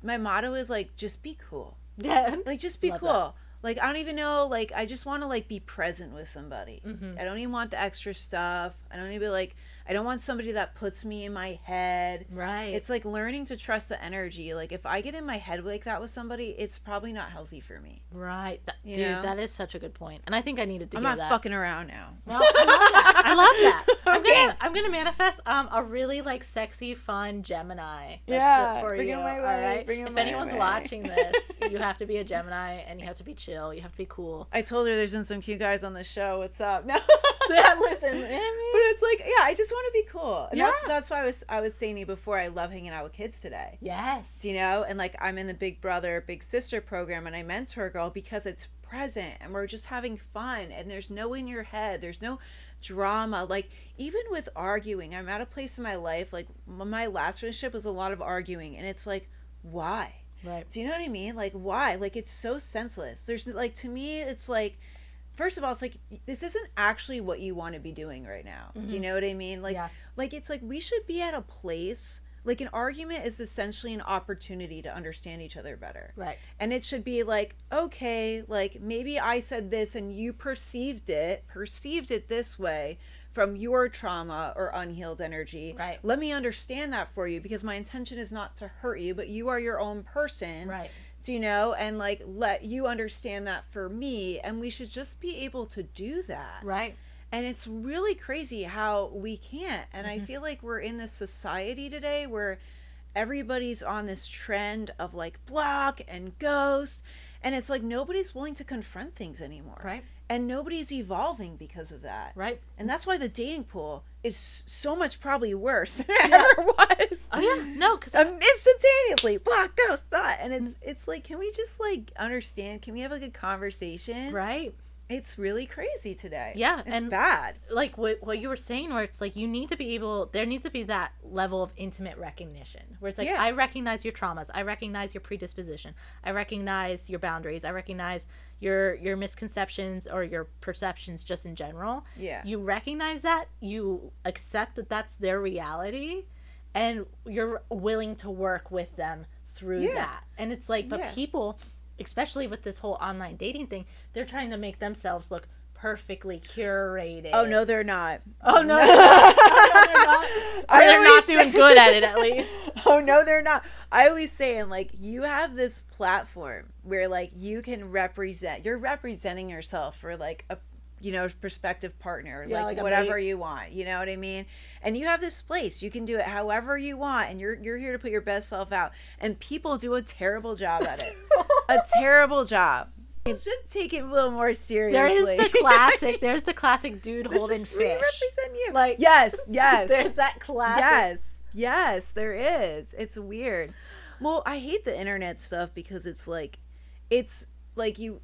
my motto is like, just be cool. Yeah. Like, just be Love cool. that. Like, I don't even know, like, I just want to, like, be present with somebody. I don't even want the extra stuff. I don't even, like, I don't want somebody that puts me in my head. Right. It's like learning to trust the energy. Like, if I get in my head like that with somebody, it's probably not healthy for me. Right. You Dude, know? that is such a good point. And I think I needed to I'm hear not that. fucking around now. Well, I love that. I love that. Okay. I'm gonna manifest a really like sexy, fun Gemini. That's Yeah, it for bring you. it my All way, right. bring it If my anyone's way. watching this, you have to be a Gemini, and you have to be chill. You have to be cool. I told her there's been some cute guys on the show. What's up? No. Yeah, listen. But it's like, yeah, I just want to be cool. And Yeah. that's why I was saying to you before, I love hanging out with kids today. Yes. You know, and like I'm in the Big Brother Big Sister program, and I mentor a girl because it's present, and we're just having fun, and there's no in your head, there's no drama. Like, even with arguing, I'm at a place in my life, like my last relationship was a lot of arguing, and it's like, why? Right. Do you know what I mean? Like, why? Like, it's so senseless. There's like, to me, it's like, first of all, it's like, this isn't actually what you want to be doing right now. Do you know what I mean? Like, Yeah. like, it's like, we should be at a place, like, an argument is essentially an opportunity to understand each other better. Right. And it should be like, okay, like, maybe I said this and you perceived it this way from your trauma or unhealed energy. Right. Let me understand that for you, because my intention is not to hurt you, but you are your own person. Right. Do you know? And like, let you understand that for me. And we should just be able to do that. Right. And it's really crazy how we can't. And I feel like we're in this society today where everybody's on this trend of like block and ghost. And it's like nobody's willing to confront things anymore. Right. And nobody's evolving because of that. Right. And that's why the dating pool is so much probably worse than it ever was. Oh yeah. No, because Instantaneously, block, ghost, thought. And it's like, can we just like understand? Can we have like a conversation? right. It's really crazy today. Yeah, It's and bad. Like what you were saying, where it's like you need to be able, there needs to be that level of intimate recognition where it's like, Yeah. I recognize your traumas, I recognize your predisposition, I recognize your boundaries, I recognize your misconceptions or your perceptions just in general. Yeah. You recognize that, you accept that that's their reality, and you're willing to work with them through Yeah. that. And it's like, but Yeah. people, especially with this whole online dating thing, they're trying to make themselves look perfectly curated. Oh, no, they're not. Oh, no, they're not. Oh, no, they're not. Or I they're not always doing say- good at it, at least. Oh, no, they're not. I always say, and like, you have this platform where like you can you're representing yourself for like a, you know, prospective partner, Yeah, like like a whatever mate. you want, you know what I mean? And you have this place, you can do it however you want, and you're here to put your best self out, and people do a terrible job at it. A terrible job. You should take it a little more seriously. There's the classic dude This holding is- fish. we represent you. Like, yes. There's that classic. Yes, there is. It's weird. Well, I hate the internet stuff because it's like you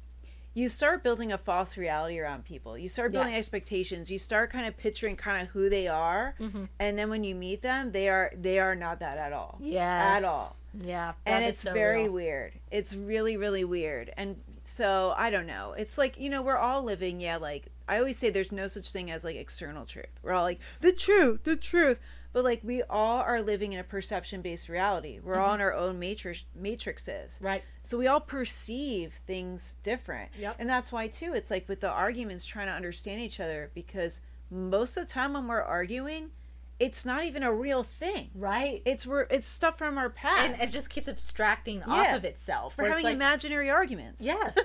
you start building a false reality around people. You start building expectations. You start kind of picturing kind of who they are, and then when you meet them, they are not that at all. Yeah, at all. Yeah, and it's so very real. weird. It's really, really weird. And so I don't know. It's like, we're all living. Yeah, like I always say, there's no such thing as like external truth. We're all like the truth. But like we all are living in a perception-based reality. We're all in our own matrices. Right. So we all perceive things different. Yep. And that's why too, it's like with the arguments, trying to understand each other, because most of the time when we're arguing, it's not even a real thing. Right. It's stuff from our past. And it just keeps abstracting off of itself. We're having imaginary arguments. Yes.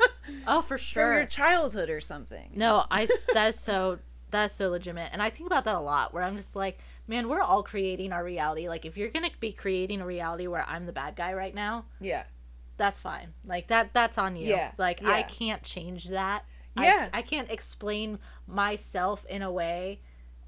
Oh, for sure. From your childhood or something. No, that's so legitimate. And I think about that a lot, where I'm just like, man, we're all creating our reality. Like, if you're going to be creating a reality where I'm the bad guy right now, yeah, that's fine. Like, that's on you. Yeah. Like, yeah. I can't change that. Yeah. I can't explain myself in a way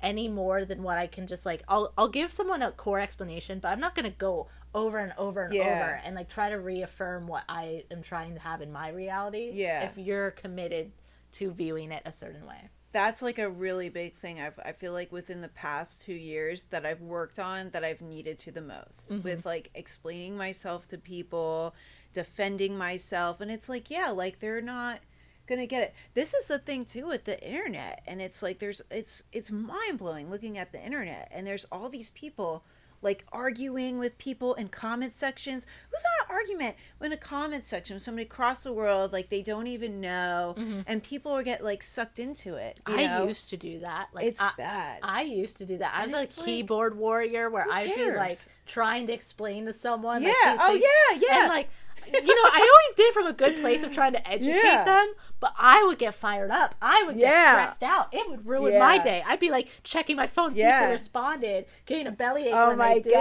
any more than what I can just, like, I'll give someone a core explanation, but I'm not going to go over and over and over and, like, try to reaffirm what I am trying to have in my reality. Yeah. If you're committed to viewing it a certain way. That's like a really big thing I feel like within the past 2 years that I've worked on, that I've needed to the most, with like explaining myself to people, defending myself. And it's like, yeah, like they're not gonna get it. This is the thing too with the internet, and it's like it's mind-blowing looking at the internet, and there's all these people like arguing with people in comment sections. Who's got an argument in a comment section with somebody across the world, like they don't even know, and people will get like sucked into it. I used to do that. Like, it's bad. I used to do that. I was like like, keyboard warrior, where I'd be like trying to explain to someone. Yeah. Like, yeah. And like, I always did from a good place of trying to educate them, but I would get fired up. I would get stressed out. It would ruin my day. I'd be like checking my phone, see if they responded, getting a bellyache when they do.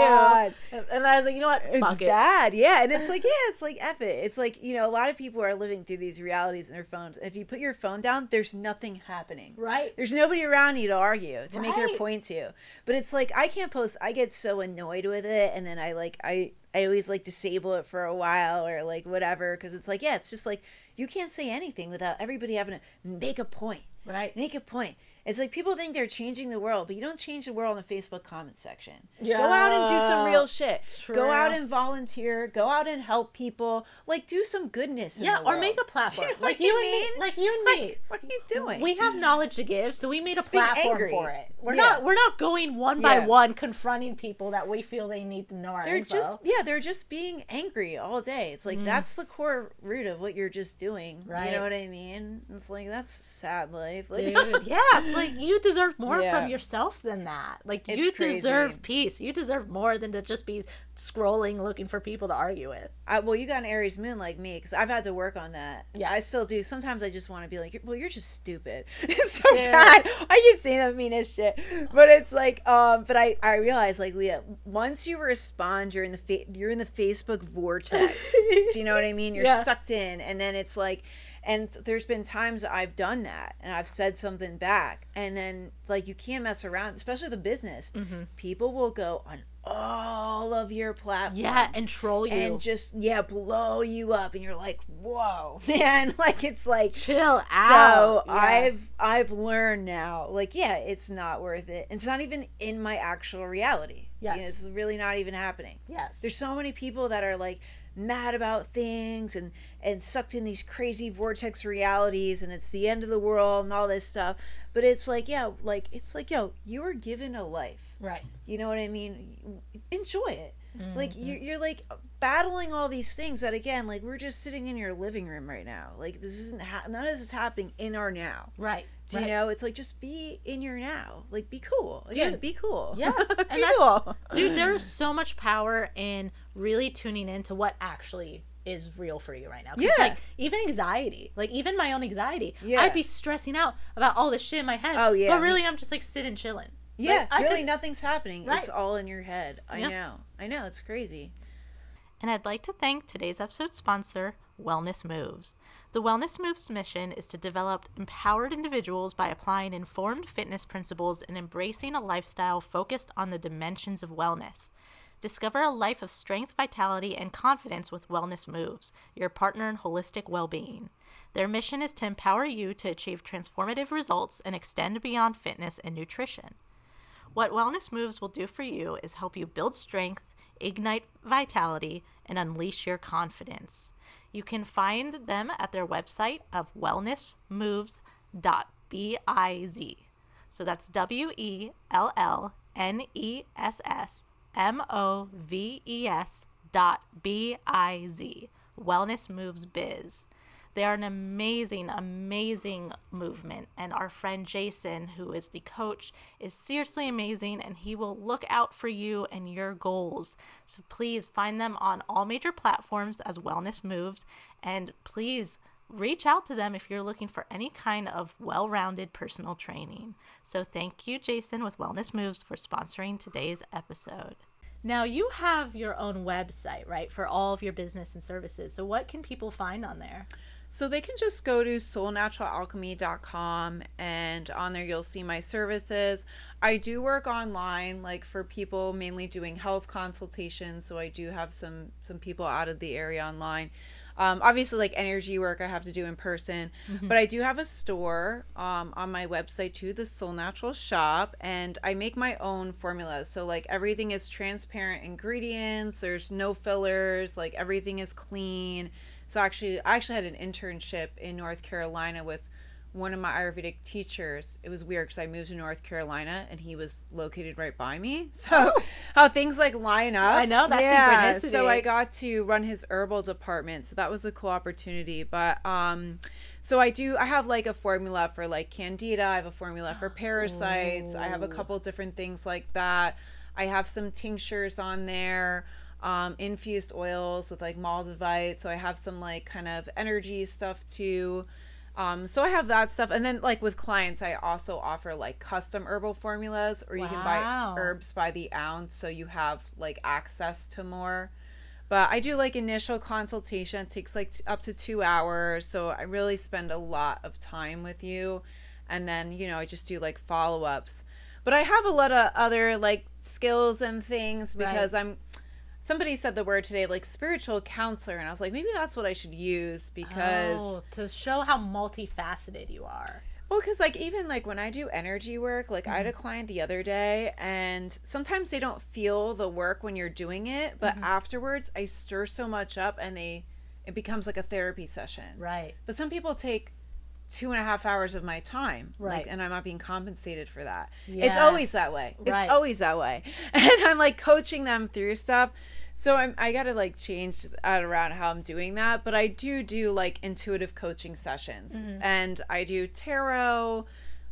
And I was like, you know what? Fuck it's bad. Yeah. And it's like, it's like F it. It's like, a lot of people are living through these realities in their phones. If you put your phone down, there's nothing happening. Right. There's nobody around you to argue, to make your point to. But it's like, I can't post. I get so annoyed with it. And then I always like disable it for a while or like whatever, because it's like, it's just like you can't say anything without everybody having to make a point. Right. Make a point. It's like people think they're changing the world, but you don't change the world in the Facebook comment section. Yeah. Go out and do some real shit. True. Go out and volunteer. Go out and help people. Like, do some goodness in the world. Or make a platform. Like you and me. Like you and me. What are you doing? We have knowledge to give, so we made a Just being platform angry. for it. We're not going one by one confronting people that we feel they need to know our info. They're just being angry all day. It's like that's the core root of what you're just doing. Right. You know what I mean? It's like, that's sad life. Like, dude, it's like you deserve more from yourself than that. Like, you deserve peace. You deserve more than to just be scrolling looking for people to argue with. Well, you got an Aries moon like me, because I've had to work on that. Yeah, I still do. Sometimes I just want to be like, well, you're just stupid. It's so bad. I can say the meanest shit, but it's like, but I realize, like, Leah, once you respond, you're in the Facebook vortex. So you know what I mean? You're sucked in, and then it's like. And there's been times I've done that and I've said something back, and then like you can't mess around, especially the business. People will go on all of your platforms, and troll you and just blow you up, and you're like, whoa, man, like it's like chill out. So I've learned now, like, it's not worth it. It's not even in my actual reality. It's really not even happening. There's so many people that are like mad about things and sucked in these crazy vortex realities, and it's the end of the world and all this stuff. But it's like, you were given a life, right? You know what I mean? Enjoy it. Like you're like battling all these things that, again, like, we're just sitting in your living room right now. Like, this isn't none of this is happening in our now. Right. Do you know? It's like, just be in your now. Like, be cool. Again, dude, be cool. Yes. Be cool. Dude, there's so much power in really tuning into what actually is real for you right now. Like, even anxiety, like even my own anxiety, I'd be stressing out about all this shit in my head. But really, I'm just like sitting chilling. Yeah, like, really nothing's happening. Right. It's all in your head. I know. It's crazy. And I'd like to thank today's episode sponsor, Wellness Moves. The Wellness Moves mission is to develop empowered individuals by applying informed fitness principles and embracing a lifestyle focused on the dimensions of wellness. Discover a life of strength, vitality, and confidence with Wellness Moves, your partner in holistic well-being. Their mission is to empower you to achieve transformative results and extend beyond fitness and nutrition. What Wellness Moves will do for you is help you build strength, ignite vitality, and unleash your confidence. You can find them at their website of wellnessmoves.biz. So that's WELLNESSMOVES.biz. Wellness Moves Biz. They are an amazing, amazing movement. And our friend Jason, who is the coach, is seriously amazing, and he will look out for you and your goals. So please find them on all major platforms as Wellness Moves. And please reach out to them if you're looking for any kind of well-rounded personal training. So thank you, Jason, with Wellness Moves, for sponsoring today's episode. Now, you have your own website, right, for all of your business and services. So what can people find on there? So they can just go to soulnaturalalchemy.com, and on there you'll see my services. I do work online, like for people mainly doing health consultations. So I do have some people out of the area online. Obviously, like energy work I have to do in person, but I do have a store on my website too, the Soul Natural Shop, and I make my own formulas. So like everything is transparent ingredients, there's no fillers, like everything is clean. So I actually had an internship in North Carolina with one of my Ayurvedic teachers. It was weird because I moved to North Carolina and he was located right by me. So how things like line up. I know, that's synchronicity. So I got to run his herbal department. So that was a cool opportunity. But so I have like a formula for like candida. I have a formula for parasites. I have a couple different things like that. I have some tinctures on there. Infused oils with like Moldavite. So I have some like kind of energy stuff too. So I have that stuff. And then like with clients, I also offer like custom herbal formulas, or you can buy herbs by the ounce. So you have like access to more. But I do like initial consultation. It takes like up to 2 hours. So I really spend a lot of time with you. And then, I just do like follow-ups. But I have a lot of other like skills and things because somebody said the word today, like spiritual counselor. And I was like, maybe that's what I should use because... to show how multifaceted you are. Well, because like even like when I do energy work, like I had a client the other day and sometimes they don't feel the work when you're doing it. But afterwards, I stir so much up and it becomes like a therapy session. Right. But some people take 2.5 hours of my time. Right. Like, and I'm not being compensated for that. Yes. It's always that way. It's always that way. And I'm like coaching them through stuff. So I got to like change around how I'm doing that. But I do like intuitive coaching sessions. And I do tarot,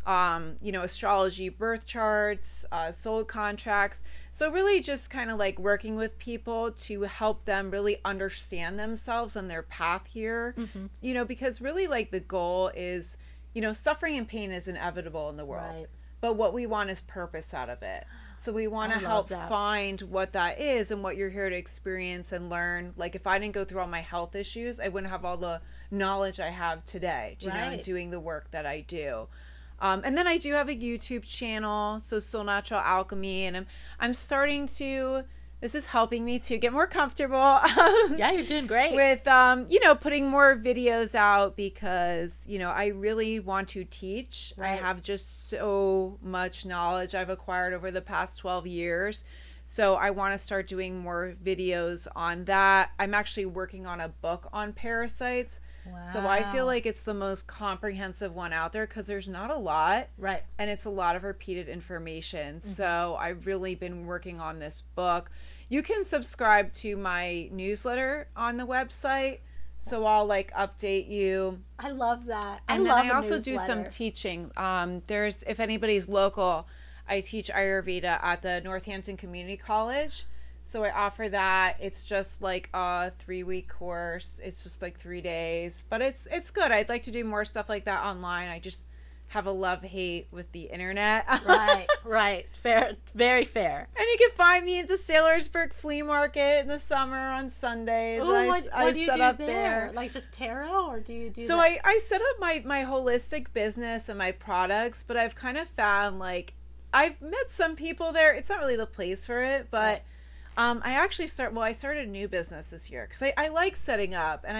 astrology, birth charts, soul contracts. So really just kind of like working with people to help them really understand themselves and their path here, because really like the goal is, suffering and pain is inevitable in the world, right. But what we want is purpose out of it. So we want to help find what that is and what you're here to experience and learn. Like if I didn't go through all my health issues, I wouldn't have all the knowledge I have today, and doing the work that I do. And then I do have a YouTube channel, so Soul Natural Alchemy, and I'm starting to, this is helping me to get more comfortable. Yeah, you're doing great. With, putting more videos out because, I really want to teach. Right. I have just so much knowledge I've acquired over the past 12 years. So I want to start doing more videos on that. I'm actually working on a book on parasites. Wow. So I feel like it's the most comprehensive one out there because there's not a lot. Right. And it's a lot of repeated information. So I've really been working on this book. You can subscribe to my newsletter on the website. So I'll like update you. I love that. And then I also do some teaching. If anybody's local, I teach Ayurveda at the Northampton Community College. So I offer that. It's just like a 3-week course. It's just like 3 days, but it's good. I'd like to do more stuff like that online. I just have a love-hate with the internet. Right. Fair, very fair. And you can find me at the Sailorsburg Flea Market in the summer on Sundays. Ooh, what do you set do up there? Like just tarot, or do you do? So I set up my holistic business and my products, but I've kind of found like I've met some people there. It's not really the place for it, but I started a new business this year because I like setting up and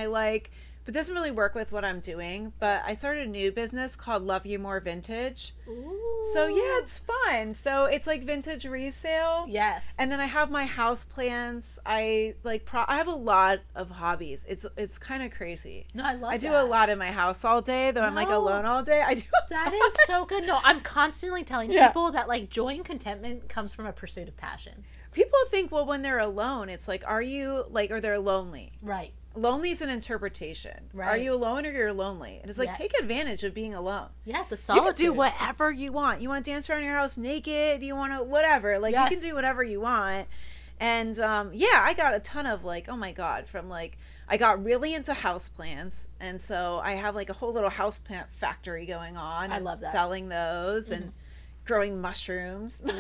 but it doesn't really work with what I'm doing. But I started a new business called Love You More Vintage. Ooh. So yeah, it's fun. So it's like vintage resale. Yes. And then I have my house plants. I have a lot of hobbies. It's kind of crazy. No, I love I do that. a lot in my house all day, though I'm like alone all day. I do That is so good. No, I'm constantly telling people that like joy and contentment comes from a pursuit of passion. People think, well, when they're alone, it's like, are you or they're lonely? Right. Lonely is an interpretation. Right. Are you alone or you're lonely? And it's like, take advantage of being alone. Yeah, the solitude. You can do whatever you want. You want to dance around your house naked? You want to whatever. Like, you can do whatever you want. And, I got a ton of oh my God, from I got really into houseplants. And so I have a whole little houseplant factory going on. I love that. Selling those and growing mushrooms. I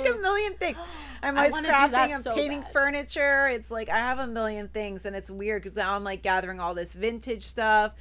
did a million things. I'm always crafting and painting furniture. It's I have a million things, and it's weird because now I'm gathering all this vintage stuff,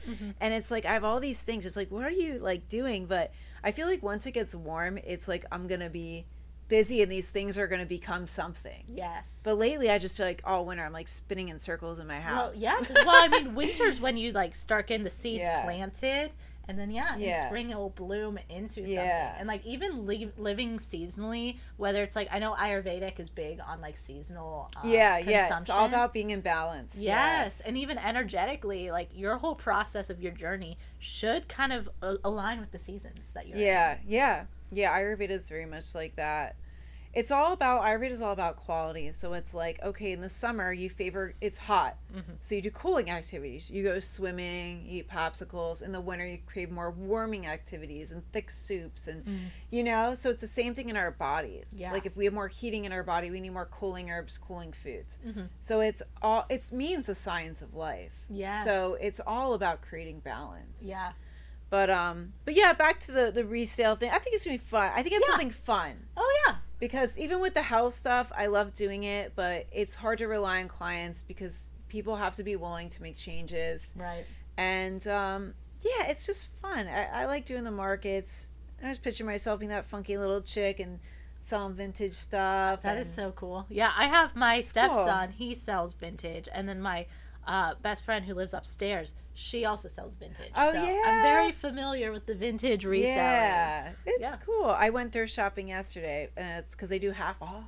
and it's I have all these things. It's what are you doing? But I feel once it gets warm, it's I'm gonna be busy, and these things are gonna become something. Yes. But lately, I just feel all winter I'm spinning in circles in my house. Well, yeah. Well, I mean, winter's when you start getting the seeds planted. And then, in spring it will bloom into something. Yeah. And, even living seasonally, whether it's, I know Ayurvedic is big on, seasonal consumption. Yeah. It's all about being in balance. Yes. And even energetically, your whole process of your journey should kind of align with the seasons that you're in. Yeah. Ayurveda is very much like that. Ayurveda is all about quality. So it's okay, in the summer it's hot. So you do cooling activities. You go swimming, you eat popsicles. In the winter, you crave more warming activities and thick soups. And, so it's the same thing in our bodies. Yeah. If we have more heating in our body, we need more cooling herbs, cooling foods. So it means the science of life. Yes. So it's all about creating balance. Yeah. But yeah, back to the resale thing. I think it's gonna be fun. I think it's something fun. Oh yeah. Because even with the health stuff, I love doing it, but it's hard to rely on clients because people have to be willing to make changes. Right. And it's just fun. I like doing the markets. I just picture myself being that funky little chick and selling vintage stuff. That is so cool. Yeah, I have my stepson. He sells vintage, and then my best friend who lives upstairs, she also sells vintage. Oh, so yeah. I'm very familiar with the vintage reselling. Yeah, it's cool. I went thrift shopping yesterday, and it's because they do half off.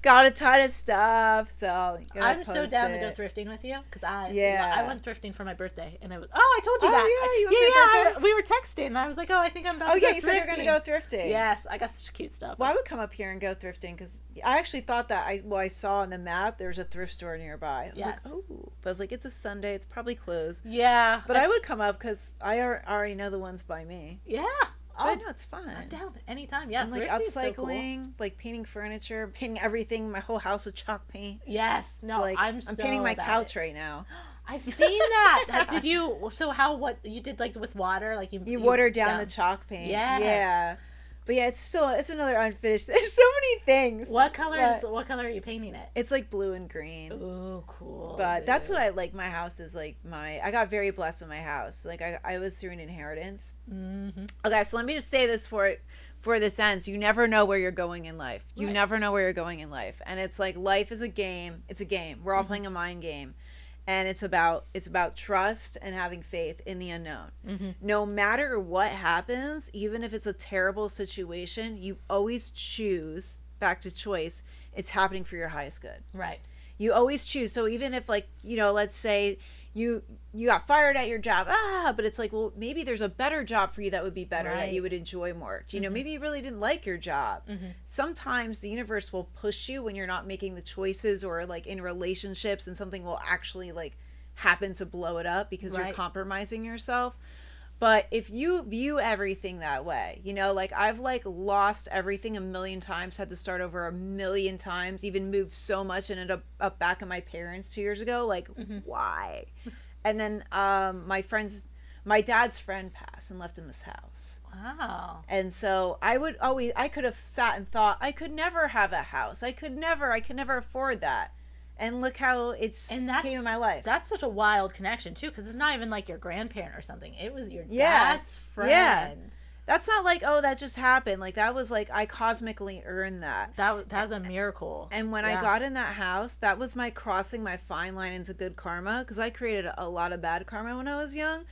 Got a ton of stuff, so I'm so down to go thrifting with you because I went thrifting for my birthday, and it was I told you that. Yeah, you went for your birthday? We were texting, and I was like, I think I'm about to go thrifting. You said you were going to go thrifting. Yes, I got such cute stuff. Well, I would come up here and go thrifting because I actually thought that I saw on the map there was a thrift store nearby. I was like, oh, but I was like, it's a Sunday, it's probably closed. Yeah, but I would come up because I already know the ones by me. Yeah. But I know it's fun. I'm down anytime. Yeah, and upcycling, so cool. Painting furniture, painting everything, my whole house with chalk paint. Yes, no, I'm painting my couch right now. I've seen that. Did you? So what you did with water? You watered down the chalk paint. Yes. Yeah. But yeah, it's another unfinished. There's so many things. What color are you painting it? It's blue and green. Ooh, cool. But that's what I like. My house is I got very blessed with my house. I was through an inheritance. Mm-hmm. Okay, so let me just say this for this ends. You never know where you're going in life. You never know where you're going in life. And it's life is a game. It's a game. We're all playing a mind game. And it's about trust and having faith in the unknown. Mm-hmm. No matter what happens, even if it's a terrible situation, you always choose, back to choice, it's happening for your highest good. Right. You always choose. So even if let's say you got fired at your job, but it's well, maybe there's a better job for you that would be better, that you would enjoy more. Maybe you really didn't like your job. Mm-hmm. Sometimes the universe will push you when you're not making the choices, or in relationships, and something will actually happen to blow it up because you're compromising yourself. But if you view everything that way, I've lost everything a million times, had to start over a million times, even moved so much and ended up back at my parents 2 years ago. Why? And then my dad's friend passed and left him this house. Wow. And so I could have sat and thought, I could never have a house. I could never afford that. And look how came in my life. That's such a wild connection, too, because it's not even your grandparent or something. It was your dad's friend. Yeah. That's not like, oh, that just happened. Like, that was like, I cosmically earned that. That was a miracle. And when I got in that house, that was my crossing my fine line into good karma, because I created a lot of bad karma when I was young.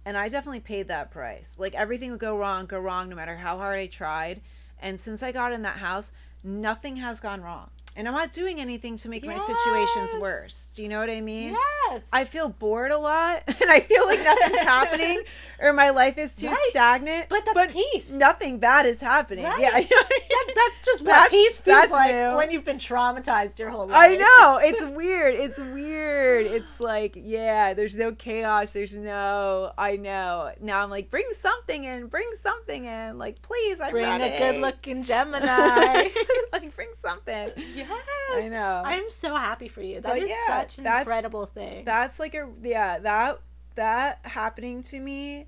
And I definitely paid that price. Like, everything would go wrong, no matter how hard I tried. And since I got in that house, nothing has gone wrong. And I'm not doing anything to make my situations worse. Do you know what I mean? Yes. I feel bored a lot, and I feel like nothing's happening, or my life is too stagnant. But that's peace. Nothing bad is happening. Right. Yeah, you know what I mean? That's just what peace feels like new. when you've been traumatized your whole life. I know. It's weird. It's like, yeah, there's no chaos. I know. Now I'm like, bring something in. Like, please, I'm ready. Bring a good-looking Gemini. Like, bring something. Yes. I know. I'm so happy for you. That is such an incredible thing. That's like that happening to me,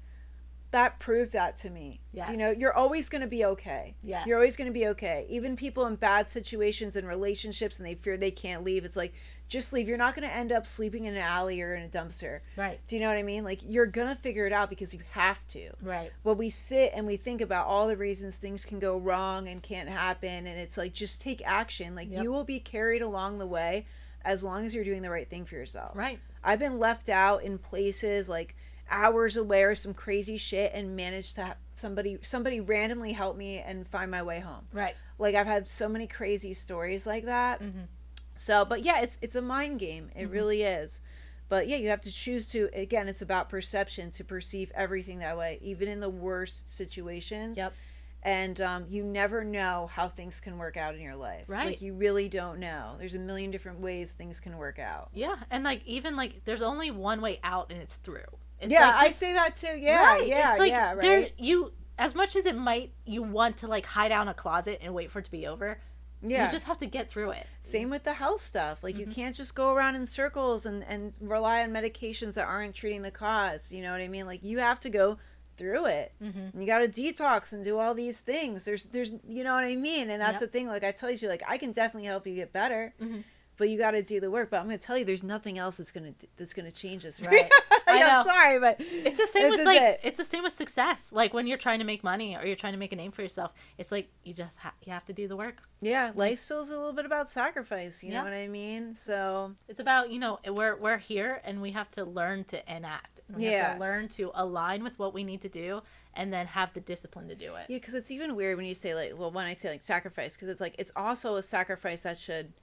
that proved that to me. Yes. You know, you're always going to be okay. Yes. You're always going to be okay. Even people in bad situations and relationships, and they fear they can't leave. It's like, just leave. You're not going to end up sleeping in an alley or in a dumpster. Right. Do you know what I mean? Like, you're going to figure it out because you have to. Right. But we sit and we think about all the reasons things can go wrong and can't happen. And it's like, just take action. Like, you will be carried along the way as long as you're doing the right thing for yourself. Right. I've been left out in places like hours away or some crazy shit, and managed to have somebody randomly help me and find my way home. Right. Like, I've had so many crazy stories like that. So, but yeah, it's a mind game. It really is. But yeah, you have to choose to, again, it's about perception, to perceive everything that way, even in the worst situations. Yep. And you never know how things can work out in your life. Right. Like, you really don't know. There's a million different ways things can work out. Yeah. And like, even like, there's only one way out, and it's through. It's yeah, like I say that too. Yeah, right. yeah, it's like yeah, right. As much as you want to like hide out in a closet and wait for it to be over, you just have to get through it. Same with the health stuff. Like, you can't just go around in circles and rely on medications that aren't treating the cause. You know what I mean? Like, you have to go through it. You got to detox and do all these things. There's you know what I mean? And that's the thing. Like, I tell you, like, I can definitely help you get better. But you got to do the work. But I'm going to tell you, there's nothing else that's going to change this. Right. I'm sorry, but it's the same with like it's the same with success. Like, when you're trying to make money or you're trying to make a name for yourself, it's like you just you have to do the work. Yeah, life still is a little bit about sacrifice. You know what I mean? So it's about, we're here, and we have to learn to enact. We have to learn to align with what we need to do, and then have the discipline to do it. Yeah, because it's even weird when you say when I say like sacrifice, because it's like, it's also a sacrifice that should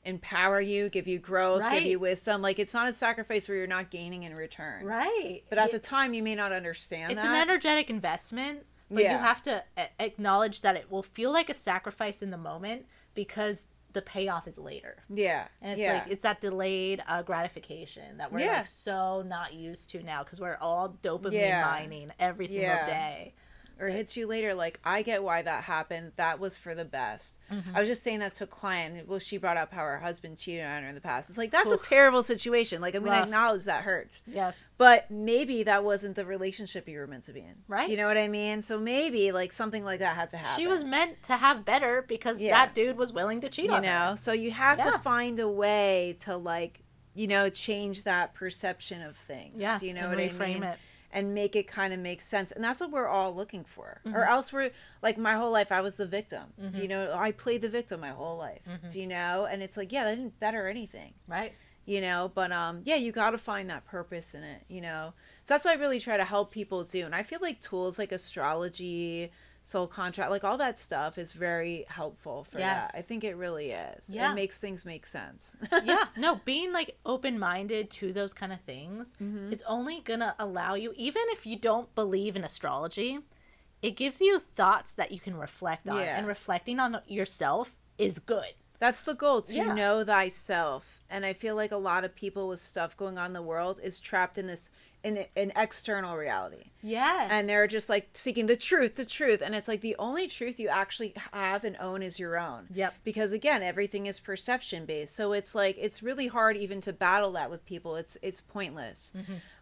empower you, give you growth, give you wisdom. Like, it's not a sacrifice where you're not gaining in return. Right. But at the time, you may not understand it's that. an energetic investment, but you have to acknowledge that it will feel like a sacrifice in the moment, because the payoff is later. Yeah. And it's like, it's that delayed gratification that we're like so not used to now, because we're all dopamine mining every single day. Or it hits you later, like, I get why that happened. That was for the best. I was just saying that to a client. Well, she brought up how her husband cheated on her in the past. It's like, that's a terrible situation. Like, I'm going to acknowledge that hurts. Yes. But maybe that wasn't the relationship you were meant to be in. Right. Do you know what I mean? So maybe, like, something like that had to happen. She was meant to have better, because that dude was willing to cheat on her. You know? So you have to find a way to, like, change that perception of things. Yeah. Do you know what I mean? Reframe it. And make it kind of make sense. And that's what we're all looking for. Or else we're, like, my whole life I was the victim. Do you know? I played the victim my whole life. Do you know? And it's like, that didn't better anything. Right. You know? But, you got to find that purpose in it, So that's what I really try to help people do. And I feel like tools like astrology, soul contract, like, all that stuff is very helpful for that. I think it really is. Yeah. It makes things make sense. Yeah. No, being like open-minded to those kind of things, it's only gonna allow you, even if you don't believe in astrology, it gives you thoughts that you can reflect on. And reflecting on yourself is good. That's the goal, to know thyself. And I feel like a lot of people with stuff going on in the world is trapped in this, in an external reality. Yes. And they're just like seeking the truth. And it's like, the only truth you actually have and own is your own. Yep. Because again, everything is perception based. So it's like, it's really hard even to battle that with people. It's pointless.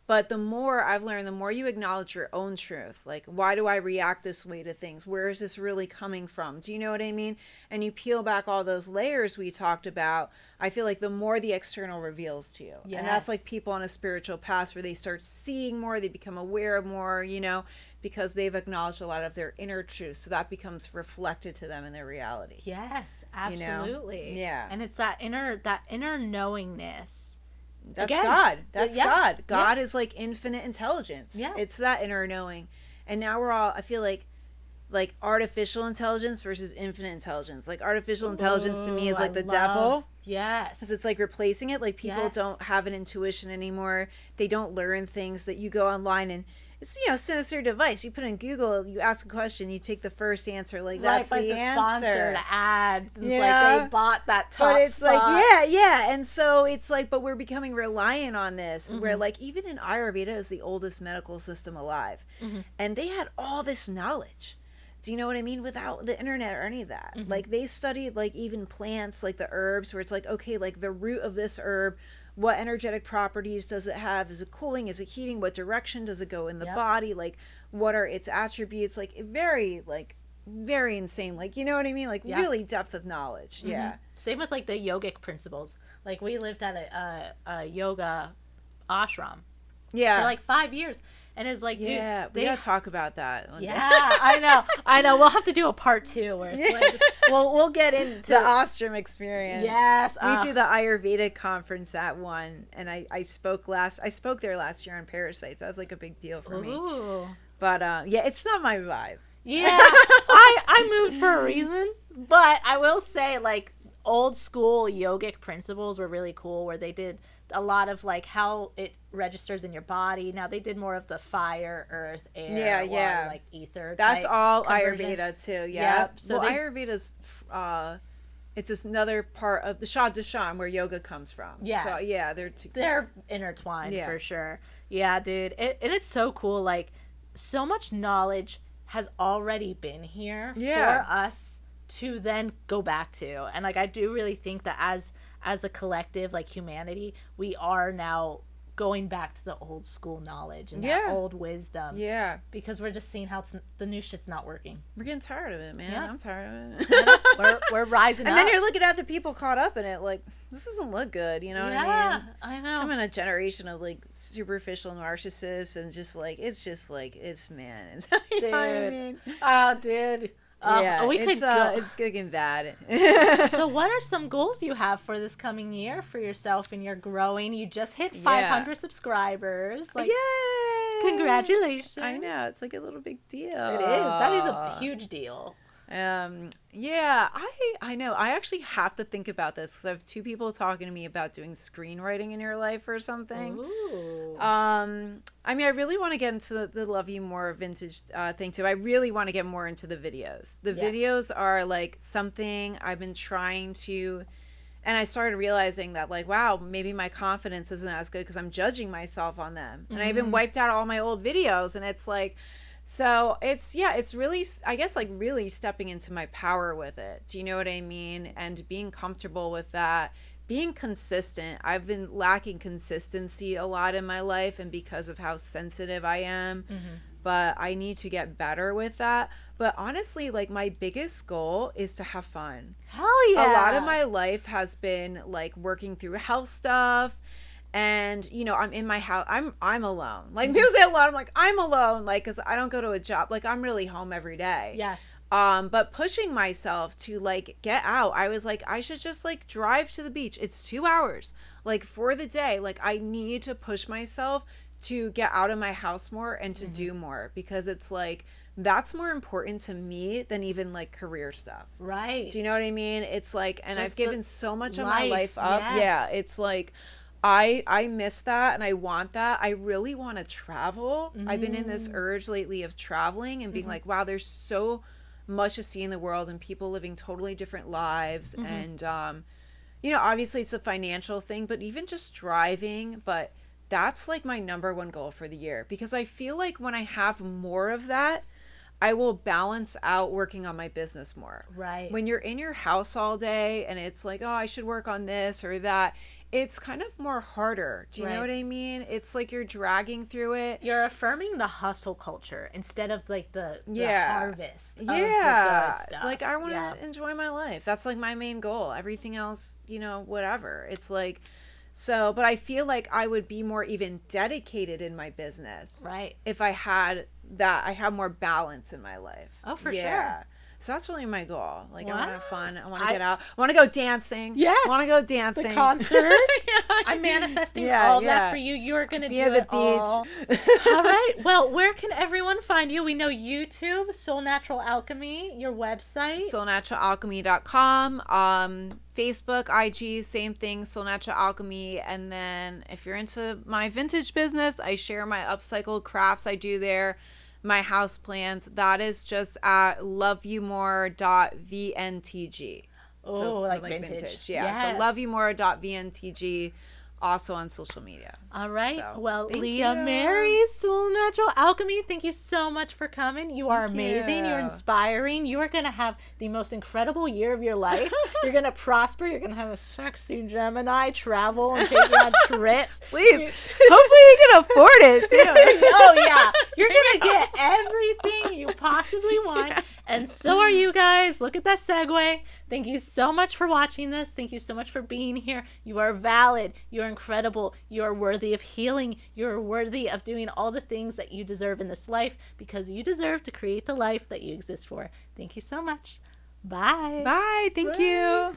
But the more I've learned, the more you acknowledge your own truth. Like, why do I react this way to things? Where is this really coming from? Do you know what I mean? And you peel back all those layers we talked about. I feel like the more the external reveals to you. Yes. And that's like people on a spiritual path where they start seeing more, they become aware of more, you know, because they've acknowledged a lot of their inner truth. So that becomes reflected to them in their reality. Yes, absolutely. You know? Yeah. And it's that inner knowingness. That's Again, God. That's God. God yeah. is like infinite intelligence. Yeah. It's that inner knowing. And now we're all, I feel like artificial intelligence versus infinite intelligence. Like artificial intelligence to me is like the devil. Yes. Because it's like replacing it. Like people don't have an intuition anymore. They don't learn things that you go online and it's, you know, sinister device. You put in Google, you ask a question, you take the first answer. Like that's the answer. Sponsored ads. Yeah. Like they bought that top But it's spot. like, yeah. And so it's like, but we're becoming reliant on this. Where like even in Ayurveda is the oldest medical system alive. And they had all this knowledge. Do you know what I mean? Without the internet or any of that. Like they studied like even plants, like the herbs, where it's like, okay, like the root of this herb, what energetic properties does it have? Is it cooling? Is it heating? What direction does it go in the body? Like what are its attributes? Like very insane. Like, you know what I mean? Like really depth of knowledge. Yeah. Same with like the yogic principles. Like we lived at a yoga ashram. Yeah. For like 5 years. And it's like, dude, we gotta talk about that. I know. We'll have to do a part 2 where it's like, we'll get into the Ostrom experience. Yes, we do the Ayurvedic conference at one, and I spoke there last year on parasites. That was like a big deal for me. But it's not my vibe. Yeah, I moved for a reason, but I will say like old school yogic principles were really cool, where they did a lot of like how it registers in your body. Now they did more of the fire, earth, air, water, like ether. That's all conversion. Ayurveda too. Yeah. Yep. So Ayurveda's it's just another part of the Shad Dashan where yoga comes from. Yes. So yeah, they're intertwined for sure. Yeah, dude. And it's so cool. Like so much knowledge has already been here for us to then go back to. And like I do really think that as a collective, like humanity, we are now going back to the old school knowledge and that old wisdom. Yeah. Because we're just seeing how the new shit's not working. We're getting tired of it, man. Yeah. I'm tired of it. we're rising and up. then you're looking at the people caught up in it like, this doesn't look good, you know what I mean? Yeah, I know. I'm in a generation of like superficial narcissists and just like, it's man. You know what I mean? Oh, dude. It's getting bad. So what are some goals you have for this coming year for yourself? And you're growing. You just hit 500 subscribers. Like, yay! Congratulations. I know. It's like a little big deal. It is. That is a huge deal. I know. I actually have to think about this because I have 2 people talking to me about doing screenwriting in your life or something. Ooh. I mean, I really want to get into the Love You More vintage thing too. I really want to get more into the videos. The videos are like something I've been trying to, and I started realizing that like, wow, maybe my confidence isn't as good because I'm judging myself on them. And I even wiped out all my old videos, and it's like, so it's really, I guess, like really stepping into my power with it. Do you know what I mean? And being comfortable with that, being consistent. I've been lacking consistency a lot in my life, and because of how sensitive I am, but I need to get better with that. But honestly, like my biggest goal is to have fun. Hell yeah. A lot of my life has been like working through health stuff. And, you know, I'm in my house. I'm alone. Like, people say a lot. I'm like, I'm alone. Like, because I don't go to a job. Like, I'm really home every day. Yes. But pushing myself to, like, get out. I was like, I should just, like, drive to the beach. It's 2 hours. Like, for the day. Like, I need to push myself to get out of my house more and to do more. Because it's, like, that's more important to me than even, like, career stuff. Right. Do you know what I mean? It's, like, and just I've given so much of my life up. Yes. Yeah. It's, like, I miss that, and I want that. I really want to travel. I've been in this urge lately of traveling and being like, wow, there's so much to see in the world and people living totally different lives. And, you know, obviously it's a financial thing, but even just driving. But that's like my number one goal for the year, because I feel like when I have more of that, I will balance out working on my business more. Right. When you're in your house all day and it's like, oh, I should work on this or that, it's kind of more harder. Do you know what I mean? It's like you're dragging through it. You're affirming the hustle culture instead of like the harvest of the good stuff. Like I want to enjoy my life. That's like my main goal. Everything else, you know, whatever. It's like, so, but I feel like I would be more even dedicated in my business. Right. If I had that, I have more balance in my life. Oh, for sure. So that's really my goal. Like, I want to have fun. I want to get out. I want to go dancing. Yes. I want to go dancing. The concert. I'm manifesting all that for you. You're going to do at the it all. All right. Well, where can everyone find you? We know YouTube, Soul Natural Alchemy, your website. soulnaturalalchemy.com. Facebook, IG, same thing, Soul Natural Alchemy. And then if you're into my vintage business, I share my upcycled crafts I do there. My house plans, that is just at loveyoumore.vntg. Oh, so like vintage. Yeah. Yes. So loveyoumore.vntg, also on social media. All right. So, well, Leah Mary, Soul Natural Alchemy, thank you so much for coming. You are amazing. You're inspiring. You are going to have the most incredible year of your life. You're going to prosper. You're going to have a sexy Gemini, travel and take you on trips. Please. Hopefully you can afford it, too. Oh, yeah. You're going to get everything you possibly want. And so are you guys. Look at that segue. Thank you so much for watching this. Thank you so much for being here. You are valid. You're incredible. You are worthy of healing. You're worthy of doing all the things that you deserve in this life because you deserve to create the life that you exist for. Thank you so much. Bye. Bye. Thank you.